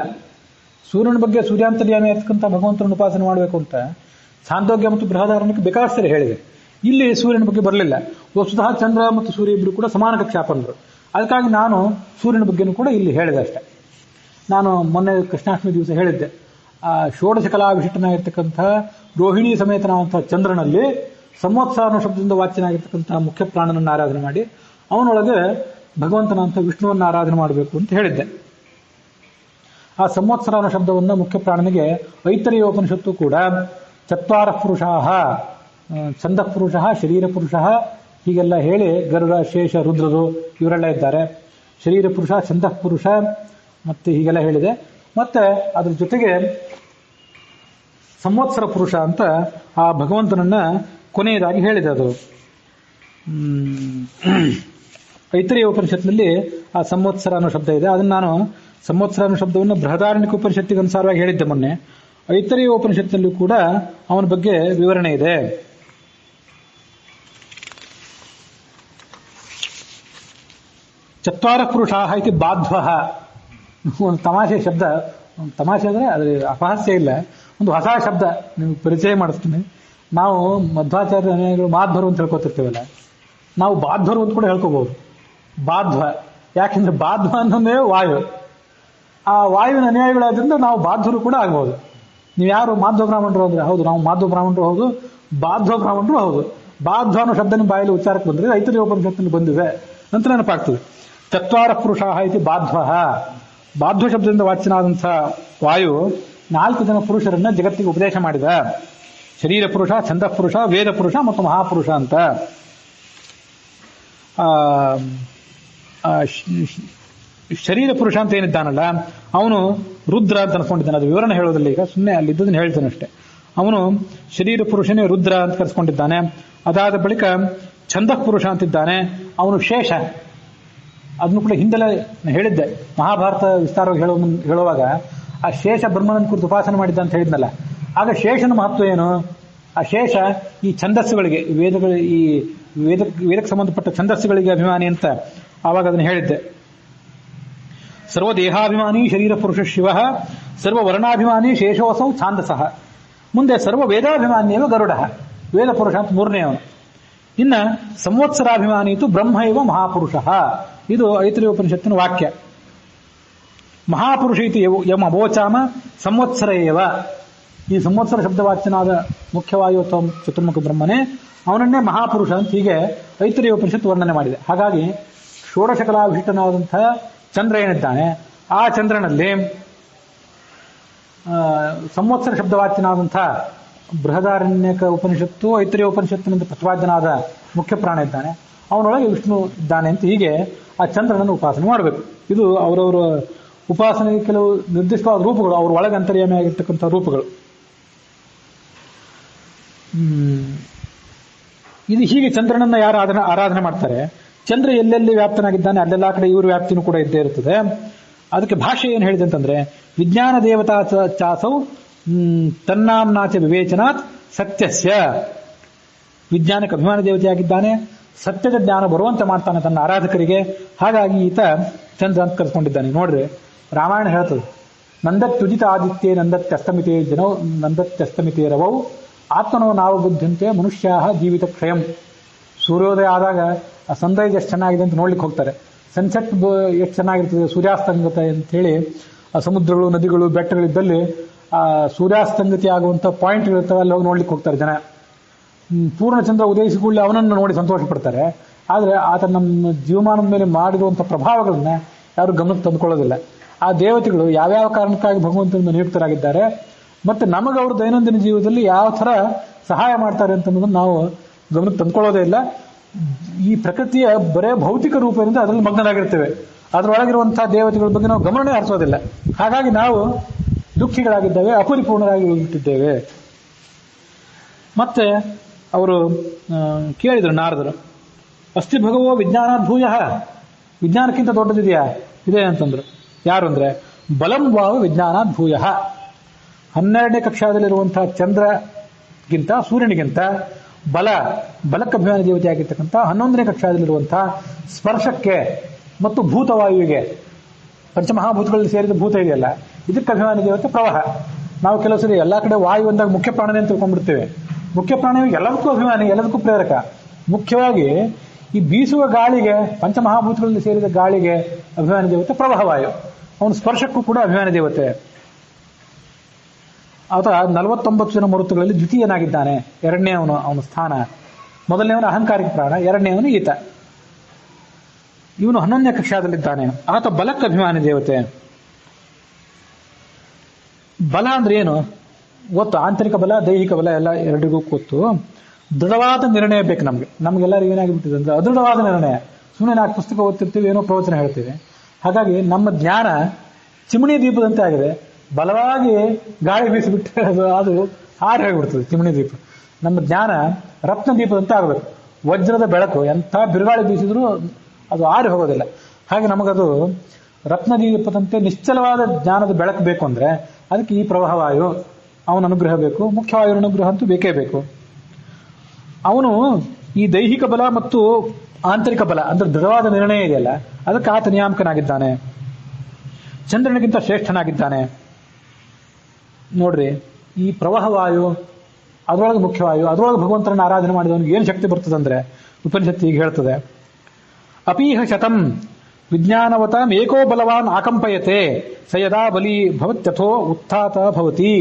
ಸೂರ್ಯನ ಬಗ್ಗೆ ಸೂರ್ಯಾಂತರ್ಯಾಮಿ ಇರ್ತಕ್ಕಂಥ ಭಗವಂತನ ಉಪಾಸನೆ ಮಾಡಬೇಕು ಅಂತ ಛಾಂದೋಗ್ಯ ಮತ್ತು ಬೃಹದಾರಣ್ಯಕ್ಕೆ ಬೇಕಾದಷ್ಟೇ ಹೇಳಿದೆ. ಇಲ್ಲಿ ಸೂರ್ಯನ ಬಗ್ಗೆ ಬರಲಿಲ್ಲ. ವಸ್ತುತಃ ಚಂದ್ರ ಮತ್ತು ಸೂರ್ಯ ಇಬ್ಬರು ಕೂಡ ಸಮಾನ ಕಕ್ಷಾಪನರು. ಅದಕ್ಕಾಗಿ ನಾನು ಸೂರ್ಯನ ಬಗ್ಗೆನೂ ಕೂಡ ಇಲ್ಲಿ ಹೇಳಿದೆ ಅಷ್ಟೆ. ನಾನು ಮೊನ್ನೆ ಕೃಷ್ಣಾಷ್ಟಮಿ ದಿವಸ ಹೇಳಿದ್ದೆ, ಆ ಷೋಡಶ ಕಲಾ ವಿಶಿಷ್ಟನಾಗಿರ್ತಕ್ಕಂಥ ರೋಹಿಣಿ ಸಮೇತನಾದಂತಹ ಚಂದ್ರನಲ್ಲಿ ಸಂವತ್ಸರ ಅನ್ನೋ ಶಬ್ದದಿಂದ ವಾಚ್ಯನಾಗಿರ್ತಕ್ಕಂತಹ ಮುಖ್ಯ ಪ್ರಾಣನನ್ನು ಆರಾಧನೆ ಮಾಡಿ ಅವನೊಳಗೆ ಭಗವಂತನಂತ ವಿಷ್ಣುವನ್ನು ಆರಾಧನೆ ಮಾಡಬೇಕು ಅಂತ ಹೇಳಿದ್ದೆ. ಆ ಸಂವತ್ಸರ ಅನ್ನೋ ಶಬ್ದವನ್ನು ಮುಖ್ಯ ಪ್ರಾಣನಿಗೆ ಐತರೇಯ ಉಪನಿಷತ್ತು ಕೂಡ ಚತ್ವಾರ ಪುರುಷಾಹ, ಛಂದಃ ಪುರುಷ, ಶರೀರ ಪುರುಷ ಹೀಗೆಲ್ಲ ಹೇಳಿ ಗರುಡ, ಶೇಷ, ರುದ್ರರು ಇವರೆಲ್ಲ ಇದ್ದಾರೆ. ಶರೀರ ಪುರುಷ, ಛಂದಃ ಪುರುಷ ಮತ್ತೆ ಹೀಗೆಲ್ಲ ಹೇಳಿದೆ. ಮತ್ತೆ ಅದ್ರ ಜೊತೆಗೆ ಸಂವತ್ಸರ ಪುರುಷ ಅಂತ ಆ ಭಗವಂತನನ್ನ ಕೊನೆಯದಾಗಿ ಹೇಳಿದೆ. ಅದು ಐತರೇಯ ಉಪನಿಷತ್ನಲ್ಲಿ ಆ ಸಂವತ್ಸರ ಅನ್ನೋ ಶಬ್ದ ಇದೆ. ಅದನ್ನು ನಾನು ಸಂವತ್ಸರ ಅನ್ನೋ ಶಬ್ದವನ್ನು ಬೃಹದಾರಣ್ಯಕ ಉಪನಿಷತ್ತಿಗೆ ಅನುಸಾರವಾಗಿ ಹೇಳಿದ್ದೆ ಮೊನ್ನೆ. ಐತರೇಯ ಉಪನಿಷತ್ನಲ್ಲೂ ಕೂಡ ಅವನ ಬಗ್ಗೆ ವಿವರಣೆ ಇದೆ. ಚತ್ವಾರ ಪುರುಷಾಹ ಇತಿ ಬಾಧ್ವಃ, ಒಂದು ತಮಾಷೆ ಶಬ್ದ. ತಮಾಷೆ ಅಂದ್ರೆ ಅದು ಅಪಹಾಸ್ಯ ಇಲ್ಲ, ಒಂದು ಹೊಸ ಶಬ್ದ ನಿಮ್ಗೆ ಪರಿಚಯ ಮಾಡಿಸ್ತೀನಿ. ನಾವು ಮಧ್ವಾಚಾರ್ಯ ಮಾಧ್ವರು ಅಂತ ಹೇಳ್ಕೊತಿರ್ತೀವಲ್ಲ, ನಾವು ಬಾಧ್ವರು ಅಂತ ಕೂಡ ಹೇಳ್ಕೋಬಹುದು. ಬಾಧ್ವ ಯಾಕೆಂದ್ರೆ ಬಾಧ್ವ ಅನ್ನೋದೇ ವಾಯು. ಆ ವಾಯುವಿನ ಅನುಯಾಯಿಗಳಾದ್ರಿಂದ ನಾವು ಬಾಧ್ವರು ಕೂಡ ಆಗಬಹುದು. ನೀವು ಯಾರು ಮಾಧ್ವ ಬ್ರಾಹ್ಮಣರು ಅಂದ್ರೆ ಹೌದು, ನಾವು ಮಾಧ್ವ ಬ್ರಾಹ್ಮಣರು ಹೌದು, ಬಾಧ್ವ ಬ್ರಾಹ್ಮಣರು ಹೌದು. ಬಾಧ್ವ ಅನ್ನೋ ಶಬ್ದ ನಿಮ್ಮ ಬಾಯಲ್ಲಿ ಉಚ್ಚಾರಕ್ಕೆ ಬಂದ್ರೆ ಐತರೇಯ ಉಪನಿಷತ್ತಿನಲ್ಲಿ ಬಂದಿದೆ ಅಂತ ನೆನಪಾಗ್ತದೆ. ಚತ್ವಾರ ಪುರುಷಾಹ ಇತಿ ಬಾಧ್ವ, ಬಾಧ್ವ ಶಬ್ದದಿಂದ ವಾಚ್ಯನಾದಂಥ ವಾಯು 4 ಜನ ಪುರುಷರನ್ನ ಜಗತ್ತಿಗೆ ಉಪದೇಶ ಮಾಡಿದ. ಶರೀರ ಪುರುಷ, ಛಂದಃ ಪುರುಷ, ವೇದ ಪುರುಷ ಮತ್ತು ಮಹಾಪುರುಷ ಅಂತ. ಶರೀರ ಪುರುಷ ಅಂತ ಏನಿದ್ದಾನಲ್ಲ ಅವನು ರುದ್ರ ಅಂತ ಅನ್ಕೊಂಡಿದ್ದಾನೆ. ಅದು ವಿವರಣೆ ಹೇಳೋದಿಲ್ಲ ಈಗ, ಸುಮ್ಮನೆ ಅಲ್ಲಿದ್ದದನ್ನು ಹೇಳ್ತಾನೆ ಅಷ್ಟೇ. ಅವನು ಶರೀರ ಪುರುಷನೇ ರುದ್ರ ಅಂತ ಕರೆಸ್ಕೊಂಡಿದ್ದಾನೆ. ಅದಾದ ಬಳಿಕ ಛಂದಃ ಪುರುಷ ಅಂತಿದ್ದಾನೆ, ಅವನು ಶೇಷ. ಅದನ್ನು ಕೂಡ ಹಿಂದೆಲ್ಲ ಹೇಳಿದ್ದೆ, ಮಹಾಭಾರತ ವಿಸ್ತಾರವಾಗಿ ಹೇಳುವಾಗ ಆ ಶೇಷ ಬ್ರಹ್ಮನನ್ನು ಕುರಿತು ಉಪಾಸನೆ ಮಾಡಿದ್ದ ಅಂತ ಹೇಳಿದ್ನಲ್ಲ. ಆಗ ಶೇಷನ ಮಹತ್ವ ಏನು? ಆ ಶೇಷ ಈ ಛಂದಸ್ಸುಗಳಿಗೆ, ವೇದಕ್ಕೆ ಸಂಬಂಧಪಟ್ಟ ಛಂದಸ್ಸುಗಳಿಗೆ ಅಭಿಮಾನಿ ಅಂತ ಆವಾಗ ಅದನ್ನು ಹೇಳಿದ್ದೆ. ಸರ್ವ ದೇಹಾಭಿಮಾನಿ ಶರೀರ ಪುರುಷ ಶಿವ, ಸರ್ವ ವರ್ಣಾಭಿಮಾನಿ ಶೇಷೋಸೌ ಛಾಂದಸಃ. ಮುಂದೆ ಸರ್ವ ವೇದಾಭಿಮಾನಿಯವ ಗರುಡ, ವೇದ ಪುರುಷ ಅಂತ 3ನೇ ಅವನು. ಇನ್ನ ಸಂವತ್ಸರಾಭಿಮಾನಿ ಇತ್ತು ಬ್ರಹ್ಮ ಇವ ಮಹಾಪುರುಷ. ಇದು ಐತರೇಯ ಉಪನಿಷತ್ತಿನ ವಾಕ್ಯ. ಮಹಾಪುರುಷ ಇತಿ ಯಮ ಅವೋಚಾಮ ಸಂವತ್ಸರ ಏವ. ಈ ಸಂವತ್ಸರ ಶಬ್ದವಾಚ್ಯನಾದ ಮುಖ್ಯವಾಯು ಅಥವಾ ಚತುರ್ಮುಖ ಬ್ರಹ್ಮನೇ, ಅವನನ್ನೇ ಮಹಾಪುರುಷ ಅಂತ ಹೀಗೆ ಐತರೇಯ ಉಪನಿಷತ್ತು ವರ್ಣನೆ ಮಾಡಿದೆ. ಹಾಗಾಗಿ ಷೋಡಶಕಲಾವಿಶಿಷ್ಟನಾದಂತಹ ಚಂದ್ರ ಏನಿದ್ದಾನೆ, ಆ ಚಂದ್ರನಲ್ಲಿ ಸಂವತ್ಸರ ಶಬ್ದವಾಚ್ಯನಾದಂಥ ಬೃಹದಾರಣ್ಯಕ ಉಪನಿಷತ್ತು, ಐತರೇಯ ಉಪನಿಷತ್ತಿನಿಂದ ಪ್ರತಿಪಾದ್ಯನಾದ ಮುಖ್ಯ ಪ್ರಾಣ ಇದ್ದಾನೆ, ಅವನೊಳಗೆ ವಿಷ್ಣು ಇದ್ದಾನೆ ಅಂತ ಹೀಗೆ ಆ ಚಂದ್ರನನ್ನು ಉಪಾಸನೆ ಮಾಡಬೇಕು. ಇದು ಅವರವರ ಉಪಾಸನೆಗೆ ಕೆಲವು ನಿರ್ದಿಷ್ಟವಾದ ರೂಪಗಳು, ಅವ್ರ ಒಳಗೆ ಅಂತರ್ಯಾಮಿಯಾಗಿರ್ತಕ್ಕಂಥ ರೂಪಗಳು. ಇದು ಹೀಗೆ ಚಂದ್ರನನ್ನ ಯಾರು ಆರಾಧನೆ ಮಾಡ್ತಾರೆ, ಚಂದ್ರ ಎಲ್ಲೆಲ್ಲಿ ವ್ಯಾಪ್ತನಾಗಿದ್ದಾನೆ ಅಲ್ಲೆಲ್ಲ ಕಡೆ ಇವ್ರ ವ್ಯಾಪ್ತಿನೂ ಕೂಡ ಇದ್ದೇ ಇರ್ತದೆ. ಅದಕ್ಕೆ ಭಾಷೆ ಏನು ಹೇಳಿದೆ ಅಂತಂದ್ರೆ, ವಿಜ್ಞಾನ ದೇವತಾ ಚಾಸೌ ತನ್ನಾಮ್ನಾಚ ವಿವೇಚನಾತ್ ಸತ್ಯಸ್ಯ. ವಿಜ್ಞಾನಕ್ಕೆ ಅಭಿಮಾನ ದೇವತೆಯಾಗಿದ್ದಾನೆ, ಸತ್ಯದ ಜ್ಞಾನ ಬರುವಂತೆ ಮಾಡ್ತಾನೆ ತನ್ನ ಆರಾಧಕರಿಗೆ. ಹಾಗಾಗಿ ಈತ ಚಂದ್ರ ಅಂತ ಕರೆಸ್ಕೊಂಡಿದ್ದಾನೆ. ನೋಡ್ರಿ, ರಾಮಾಯಣ ಹೇಳ್ತದೆ, ನಂದತ್ಯುಜಿತ ಆದಿತ್ಯೇ ನಂದತ್ಯಸ್ತಮಿತೇ ಜನೋ ನಂದತ್ಯಸ್ತಮಿತೇ ರವೌ ಆತ್ಮನೋ ನಾವು ಬುದ್ಧಂತೆ ಮನುಷ್ಯ ಜೀವಿತ ಕ್ಷಯಂ. ಸೂರ್ಯೋದಯ ಆದಾಗ ಆ ಸನ್ರೈಸ್ ಎಷ್ಟು ಚೆನ್ನಾಗಿದೆ ಅಂತ ನೋಡ್ಲಿಕ್ಕೆ ಹೋಗ್ತಾರೆ, ಸನ್ಸೆಟ್ ಎಷ್ಟು ಚೆನ್ನಾಗಿರ್ತದೆ, ಸೂರ್ಯಾಸ್ತಂಗತ ಅಂತೇಳಿ ಆ ಸಮುದ್ರಗಳು, ನದಿಗಳು, ಬೆಟ್ಟಗಳಿದ್ದಲ್ಲಿ ಆ ಸೂರ್ಯಾಸ್ತಂಗತಿ ಆಗುವಂಥ ಪಾಯಿಂಟ್ಗಳಿರ್ತವೆ, ಅಲ್ಲಿ ಹೋಗಿ ನೋಡ್ಲಿಕ್ಕೆ ಹೋಗ್ತಾರೆ ಜನ. ಪೂರ್ಣಚಂದ್ರ ಉದಯಿಸಿಕೊಳ್ಳಿ ಅವನನ್ನು ನೋಡಿ ಸಂತೋಷ ಪಡ್ತಾರೆ. ಆದರೆ ಆತ ನಮ್ಮ ಜೀವಮಾನದ ಮೇಲೆ ಮಾಡಿರುವಂಥ ಪ್ರಭಾವಗಳನ್ನ ಯಾರು ಗಮನಕ್ಕೆ ತಂದುಕೊಳ್ಳೋದಿಲ್ಲ. ಆ ದೇವತೆಗಳು ಯಾವ್ಯಾವ ಕಾರಣಕ್ಕಾಗಿ ಭಗವಂತನಿಂದ ನಿಯುಕ್ತರಾಗಿದ್ದಾರೆ ಮತ್ತೆ ನಮಗೆ ಅವರು ದೈನಂದಿನ ಜೀವನದಲ್ಲಿ ಯಾವ ಥರ ಸಹಾಯ ಮಾಡ್ತಾರೆ ಅಂತನ್ನೋದನ್ನು ನಾವು ಗಮನಕ್ಕೆ ತಂದುಕೊಳ್ಳೋದೇ ಇಲ್ಲ. ಈ ಪ್ರಕೃತಿಯ ಬರೇ ಭೌತಿಕ ರೂಪದಿಂದ ಅದರಲ್ಲಿ ಮಗ್ನರಾಗಿರ್ತೇವೆ, ಅದರೊಳಗಿರುವಂತಹ ದೇವತೆಗಳ ಬಗ್ಗೆ ನಾವು ಗಮನನೇ ಹರಿಸೋದಿಲ್ಲ. ಹಾಗಾಗಿ ನಾವು ದುಃಖಿಗಳಾಗಿದ್ದೇವೆ, ಅಪರಿಪೂರ್ಣರಾಗಿ ಉಳಿಬಿಟ್ಟಿದ್ದೇವೆ. ಮತ್ತೆ ಅವರು ಕೇಳಿದರು ನಾರದರು, ಅಸ್ತಿ ಭಗವೋ ವಿಜ್ಞಾನಾದ್ಭೂಯ, ವಿಜ್ಞಾನಕ್ಕಿಂತ ದೊಡ್ಡದಿದೆಯಾ? ಇದೆ ಅಂತಂದ್ರು. ಯಾರು ಅಂದ್ರೆ ಬಲಂ ವಾವ ವಿಜ್ಞಾನಾದ್ಭೂಯ. 12ನೇ ಕಕ್ಷಾದಲ್ಲಿರುವಂತಹ ಚಂದ್ರಗಿಂತ, ಸೂರ್ಯನಿಗಿಂತ ಬಲಕ್ಕೆ ಅಭಿಮಾನ ದೇವತೆಯಾಗಿರ್ತಕ್ಕಂಥ 11ನೇ ಕಕ್ಷಾದಲ್ಲಿರುವಂತಹ ಸ್ಪರ್ಶಕ್ಕೆ ಮತ್ತು ಭೂತವಾಯುವಿಗೆ, ಪಂಚಮಹಾಭೂತಗಳಲ್ಲಿ ಸೇರಿದ ಭೂತ ಇದೆಯಲ್ಲ, ಇದಕ್ಕೆ ಅಭಿಮಾನಿ ದೇವತೆ ಪ್ರವಾಹ. ನಾವು ಕೆಲವು ಸರಿ ಎಲ್ಲಾ ಕಡೆ ವಾಯು ಅಂದಾಗ ಮುಖ್ಯ ಪ್ರಾಣನೇ ಅಂತ ತಿಳ್ಕೊಂಡ್ಬಿಡ್ತೇವೆ. ಮುಖ್ಯ ಪ್ರಾಣವಿಗೆ ಎಲ್ಲದಕ್ಕೂ ಅಭಿಮಾನಿ, ಎಲ್ಲದಕ್ಕೂ ಪ್ರೇರಕ. ಮುಖ್ಯವಾಗಿ ಈ ಬೀಸುವ ಗಾಳಿಗೆ, ಪಂಚಮಹಾಭೂತಗಳಲ್ಲಿ ಸೇರಿದ ಗಾಳಿಗೆ ಅಭಿಮಾನಿ ದೇವತೆ ಪ್ರವಾಹವಾಯು. ಅವನ ಸ್ಪರ್ಶಕ್ಕೂ ಕೂಡ ಅಭಿಮಾನಿ ದೇವತೆ. ಆತ 49 ಜನ ಮರುತ್ತುಗಳಲ್ಲಿ ದ್ವಿತೀಯನಾಗಿದ್ದಾನೆ. ಎರಡನೇ ಅವನ ಸ್ಥಾನ. ಮೊದಲನೇವನು ಅಹಂಕಾರಿಕ ಪ್ರಾಣ, ಎರಡನೇವನು ಈತ. ಇವನು 11ನೇ ಕಕ್ಷಾದಲ್ಲಿದ್ದಾನೆ. ಆತ ಬಲಕ್ಕೆ ಅಭಿಮಾನಿ ದೇವತೆ. ಬಲ ಅಂದ್ರೆ ಏನು ಗೊತ್ತು, ಆಂತರಿಕ ಬಲ ದೈಹಿಕ ಬಲ ಎಲ್ಲ ಎರಡಿಗೂ ಗೊತ್ತು. ದೃಢವಾದ ನಿರ್ಣಯ ಬೇಕು ನಮ್ಗೆಲ್ಲರಿಗೂ ಏನಾಗಿಬಿಟ್ಟಿದೆ ಅಂದ್ರೆ ಅದೃಢವಾದ ನಿರ್ಣಯ. ಸುಮ್ಮನೆ ನಾಲ್ಕು ಪುಸ್ತಕ ಓದ್ತಿರ್ತೀವಿ, ಏನೋ ಪ್ರವಚನ ಹೇಳ್ತೀವಿ. ಹಾಗಾಗಿ ನಮ್ಮ ಜ್ಞಾನ ಚಿಮಣಿ ದೀಪದಂತೆ ಆಗಿದೆ. ಬಲವಾಗಿ ಗಾಳಿ ಬೀಸಿಬಿಟ್ಟರೆ ಅದು ಹಾರಿ ಹೋಗ್ಬಿಡ್ತದೆ ಚಿಮಣಿ ದೀಪ. ನಮ್ಮ ಜ್ಞಾನ ರತ್ನ ದೀಪದಂತೆ ಆಗಬೇಕು. ವಜ್ರದ ಬೆಳಕು ಎಂಥ ಬಿರುಗಾಳಿ ಬೀಸಿದ್ರೂ ಅದು ಆರಿ ಹೋಗೋದಿಲ್ಲ. ಹಾಗೆ ನಮಗದು ರತ್ನ ದೀಪದಂತೆ ನಿಶ್ಚಲವಾದ ಜ್ಞಾನದ ಬೆಳಕು ಬೇಕು ಅಂದ್ರೆ ಅದಕ್ಕೆ ಈ ಪ್ರವಾಹವಾಯು ಅವನ ಅನುಗ್ರಹ ಬೇಕು. ಮುಖ್ಯವಾಯುವಿನ ಅನುಗ್ರಹ ಅಂತೂ ಬೇಕೇ ಬೇಕು. ಅವನು ಈ ದೈಹಿಕ ಬಲ ಮತ್ತು ಆಂತರಿಕ ಬಲ ಅಂದ್ರೆ ದೃಢವಾದ ನಿರ್ಣಯ ಇದೆಯಲ್ಲ, ಅದಕ್ಕೆ ಆತ ನಿಯಾಮಕನಾಗಿದ್ದಾನೆ, ಚಂದ್ರನಿಗಿಂತ ಶ್ರೇಷ್ಠನಾಗಿದ್ದಾನೆ. ನೋಡ್ರಿ, ಈ ಪ್ರವಾಹವಾಯು ಅದರೊಳಗೆ ಮುಖ್ಯವಾಯು, ಅದರೊಳಗೆ ಭಗವಂತರನ್ನ ಆರಾಧನೆ ಮಾಡಿದವನಿಗೆ ಏನು ಶಕ್ತಿ ಬರ್ತದಂದ್ರೆ ಉಪನಿಷತ್ತು ಈಗ ಹೇಳ್ತದೆ, ಅಪೀಹ ಶತಂ ವಿಜ್ಞಾನವತಾಂ ಏಕೋ ಬಲವಾನ್ ಆಕಂಪಯತೆ ಸಯದಾ ಬಲಿ ಭವತ್ಯಥೋ ಉತ್ಥಾತ ಭವತಿ.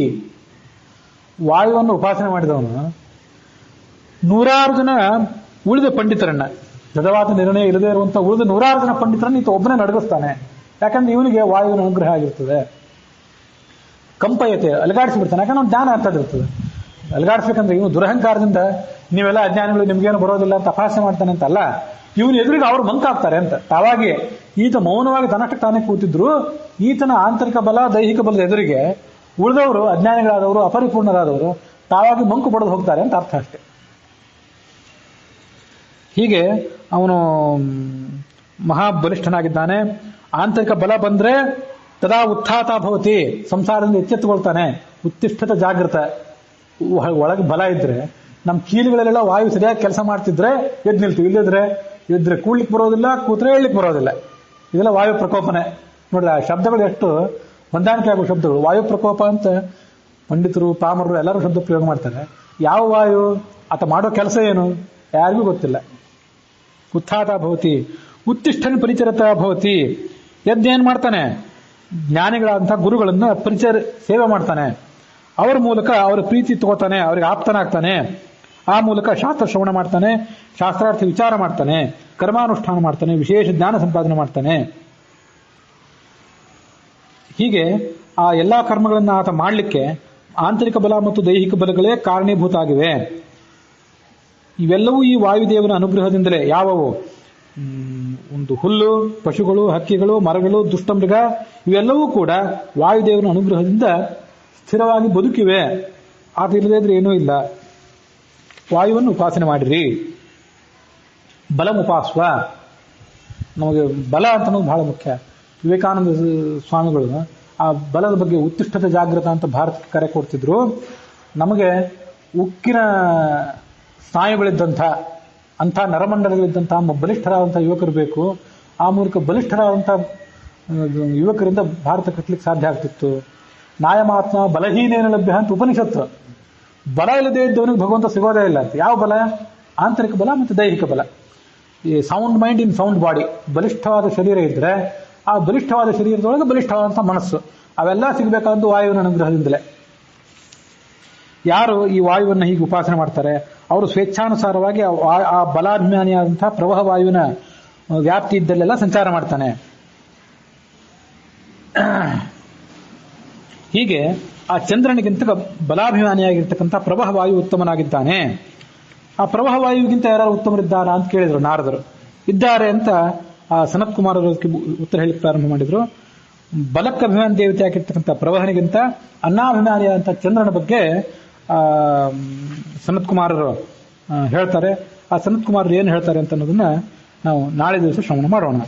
ವಾಯುವನ್ನು ಉಪಾಸನೆ ಮಾಡಿದವನು 100 ಜನ ಉಳಿದ ಪಂಡಿತರನ್ನ, ದೃಢವಾದ ನಿರ್ಣಯ ಇಲ್ಲದೆ ಇರುವಂತಹ ಉಳಿದ 100 ಜನ ಪಂಡಿತರನ್ನ ಈತ ಒಬ್ಬನೇ ನಡಗಿಸ್ತಾನೆ. ಯಾಕಂದ್ರೆ ಇವನಿಗೆ ವಾಯುವಿನ ಅನುಗ್ರಹ ಆಗಿರ್ತದೆ. ಕಂಪಯತೆ ಅಲಗಾಡಿಸಿಬಿಡ್ತಾನೆ, ಯಾಕಂದ್ರೆ ಅವ್ನು ಜ್ಞಾನ ಅಂತ ಇರ್ತದೆ. ಅಲಗಾಡಿಸ್ಬೇಕಂದ್ರೆ ಇವನು ದುರಹಂಕಾರದಿಂದ ನೀವೆಲ್ಲ ಅಜ್ಞಾನಿಗಳು ನಿಮ್ಗೇನು ಬರೋದಿಲ್ಲ ಅಂತ ಅಪಹಾಸ್ಯ ಮಾಡ್ತಾನೆ ಅಂತಲ್ಲ, ಇವನು ಎದುರಿಗೆ ಅವರು ಮಂಕಾಗ್ತಾರೆ ಅಂತ. ತಾವಾಗಿ ಈತ ಮೌನವಾಗಿ ತನ್ನಷ್ಟು ತಾನೇ ಕೂತಿದ್ರು, ಈತನ ಆಂತರಿಕ ಬಲ ದೈಹಿಕ ಬಲದ ಎದುರಿಗೆ ಉಳಿದವರು ಅಜ್ಞಾನಿಗಳಾದವರು ಅಪರಿಪೂರ್ಣರಾದವರು ತಾವಾಗಿ ಮಂಕು ಪಡೆದು ಹೋಗ್ತಾರೆ ಅಂತ ಅರ್ಥ ಅಷ್ಟೆ. ಹೀಗೆ ಅವನು ಮಹಾಬಲಿಷ್ಠನಾಗಿದ್ದಾನೆ. ಆಂತರಿಕ ಬಲ ಬಂದ್ರೆ ತದಾ ಉತ್ಥಾತ ಭವತಿ, ಸಂಸಾರದಿಂದ ಎಚ್ಚೆತ್ತುಕೊಳ್ತಾನೆ. ಉತ್ತಿಷ್ಠತ ಜಾಗೃತ. ಒಳಗೆ ಬಲ ಇದ್ರೆ ನಮ್ಮ ಕೀಲುಗಳಲ್ಲೆಲ್ಲ ವಾಯು ಸರಿಯಾಗಿ ಕೆಲಸ ಮಾಡ್ತಿದ್ರೆ ಎದ್ದು ನಿಲ್ತೀವಿ, ಇಲ್ಲದ್ರೆ ಕೂಡ್ಲಿಕ್ಕೆ ಬರೋದಿಲ್ಲ, ಕೂತ್ರೆ ಹೇಳಲಿಕ್ಕೆ ಬರೋದಿಲ್ಲ. ಇದೆಲ್ಲ ವಾಯು ಪ್ರಕೋಪನೆ. ನೋಡ್ರಿ, ಆ ಶಬ್ದಗಳು ಎಷ್ಟು ಹೊಂದಾಣಿಕೆ ಆಗುವ ಶಬ್ದಗಳು. ವಾಯು ಪ್ರಕೋಪ ಅಂತ ಪಂಡಿತರು ಪಾಮರರು ಎಲ್ಲರೂ ಶಬ್ದ ಪ್ರಯೋಗ ಮಾಡ್ತಾರೆ. ಯಾವ ವಾಯು, ಆತ ಮಾಡೋ ಕೆಲಸ ಏನು ಯಾರಿಗೂ ಗೊತ್ತಿಲ್ಲ. ಉತ್ಥಾತ ಭವತಿ ಉತ್ತಿಷ್ಠನ್ ಪರಿಚರತ ಭವತಿ. ಎದ್ದೇನ್ ಮಾಡ್ತಾನೆ, ಜ್ಞಾನಿಗಳಾದಂತಹ ಗುರುಗಳನ್ನ ಪರಿಚಯ ಸೇವೆ ಮಾಡ್ತಾನೆ. ಅವರ ಮೂಲಕ ಅವರ ಪ್ರೀತಿ ತಗೋತಾನೆ, ಅವರಿಗೆ ಆಪ್ತನಾಗ್ತಾನೆ. ಆ ಮೂಲಕ ಶಾಸ್ತ್ರ ಶ್ರವಣ ಮಾಡ್ತಾನೆ, ಶಾಸ್ತ್ರಾರ್ಥ ವಿಚಾರ ಮಾಡ್ತಾನೆ, ಕರ್ಮಾನುಷ್ಠಾನ ಮಾಡ್ತಾನೆ, ವಿಶೇಷ ಜ್ಞಾನ ಸಂಪಾದನೆ ಮಾಡ್ತಾನೆ. ಹೀಗೆ ಆ ಎಲ್ಲಾ ಕರ್ಮಗಳನ್ನ ಆತ ಮಾಡಲಿಕ್ಕೆ ಆಂತರಿಕ ಬಲ ಮತ್ತು ದೈಹಿಕ ಬಲಗಳೇ ಕಾರಣೀಭೂತ ಆಗಿವೆ. ಇವೆಲ್ಲವೂ ಈ ವಾಯುದೇವನ ಅನುಗ್ರಹದಿಂದಲೇ. ಯಾವುವು? ಒಂದು ಹುಲ್ಲು, ಪಶುಗಳು, ಹಕ್ಕಿಗಳು, ಮರಗಳು, ದುಷ್ಟಮೃಗ ಇವೆಲ್ಲವೂ ಕೂಡ ವಾಯುದೇವನ ಅನುಗ್ರಹದಿಂದ ಸ್ಥಿರವಾಗಿ ಬದುಕಿವೆ. ಅದಿಲ್ಲದೇ ಇದ್ರೆ ಏನೂ ಇಲ್ಲ. ವಾಯುವನ್ನು ಉಪಾಸನೆ ಮಾಡಿರಿ. ಬಲಂ ಉಪಾಸ್ವ. ನಮಗೆ ಬಲ ಅಂತ ಅನ್ನೋದು ಬಹಳ ಮುಖ್ಯ. ವಿವೇಕಾನಂದ ಸ್ವಾಮಿಗಳು ಆ ಬಲದ ಬಗ್ಗೆ ಉತ್ತಿಷ್ಠತೆ ಜಾಗೃತ ಅಂತ ಭಾರತಕ್ಕೆ ಕರೆ ಕೊಡ್ತಿದ್ರು. ನಮಗೆ ಉಕ್ಕಿನ ಸ್ನಾಯುಗಳಿದ್ದಂಥ ಅಂಥ ನರಮಂಡಲಗಳಿದ್ದಂತಹ ಬಲಿಷ್ಠರಾದಂಥ ಯುವಕರು ಬೇಕು. ಆ ಮೂಲಕ ಬಲಿಷ್ಠರಾದಂಥ ಯುವಕರಿಂದ ಭಾರತ ಕಟ್ಟಲಿಕ್ಕೆ ಸಾಧ್ಯ ಆಗ್ತಿತ್ತು. ನಾಯಮಾತ್ಮ ಬಲಹೀನೇನ ಲಭ್ಯ ಅಂತ ಉಪನಿಷತ್ತು. ಬಲ ಇಲ್ಲದೆ ಇದ್ದವನಿಗೆ ಭಗವಂತ ಸಿಗೋದೇ ಇಲ್ಲ ಅಂತ. ಯಾವ ಬಲ? ಆಂತರಿಕ ಬಲ ಮತ್ತು ದೈಹಿಕ ಬಲ. ಈ sound mind in sound body. ಬಲಿಷ್ಠವಾದ ಶರೀರ ಇದ್ರೆ ಆ ಬಲಿಷ್ಠವಾದ ಶರೀರದೊಳಗೆ ಬಲಿಷ್ಠವಾದಂಥ ಮನಸ್ಸು. ಅವೆಲ್ಲ ಸಿಗಬೇಕಾದ್ದು ವಾಯುವಿನ ಅನುಗ್ರಹದಿಂದಲೇ. ಯಾರು ಈ ವಾಯುವನ್ನು ಹೀಗೆ ಉಪಾಸನೆ ಮಾಡ್ತಾರೆ ಅವರು ಸ್ವೇಚ್ಛಾನುಸಾರವಾಗಿ ಆ ಬಲಾಭಿಮಾನಿಯಾದಂತಹ ಪ್ರವಾಹ ವಾಯುವಿನ ವ್ಯಾಪ್ತಿ ಇದ್ದಲ್ಲೆಲ್ಲ ಸಂಚಾರ ಮಾಡ್ತಾನೆ. ಹೀಗೆ ಆ ಚಂದ್ರನಿಗಿಂತ ಬಲಾಭಿಮಾನಿಯಾಗಿರ್ತಕ್ಕಂಥ ಪ್ರವಾಹ ವಾಯು ಉತ್ತಮನಾಗಿದ್ದಾನೆ. ಆ ಪ್ರವಾಹ ವಾಯುವಿಗಿಂತ ಯಾರು ಉತ್ತಮರಿದ್ದಾರಾ ಅಂತ ಕೇಳಿದ್ರು ನಾರದರು. ಇದ್ದಾರೆ ಅಂತ ಆ ಸನತ್ ಕುಮಾರರು ಉತ್ತರ ಹೇಳಿ ಪ್ರಾರಂಭ ಮಾಡಿದ್ರು. ಬಲಕ್ಕೆ ಅಭಿಮಾನಿ ದೇವತೆ ಆಗಿರ್ತಕ್ಕಂಥ ಪ್ರವಾಹನಿಗಿಂತ ಅನ್ನಾಭಿಮಾನಿಯಾದಂಥ ಚಂದ್ರನ ಬಗ್ಗೆ ಸನತ್ ಕುಮಾರರು ಹೇಳ್ತಾರೆ. ಆ ಸನತ್ ಕುಮಾರರು ಏನು ಹೇಳ್ತಾರೆ ಅಂತ ಅನ್ನೋದನ್ನ ನಾವು ನಾಳೆ ದಿವಸ ಶ್ರವಣ ಮಾಡೋಣ.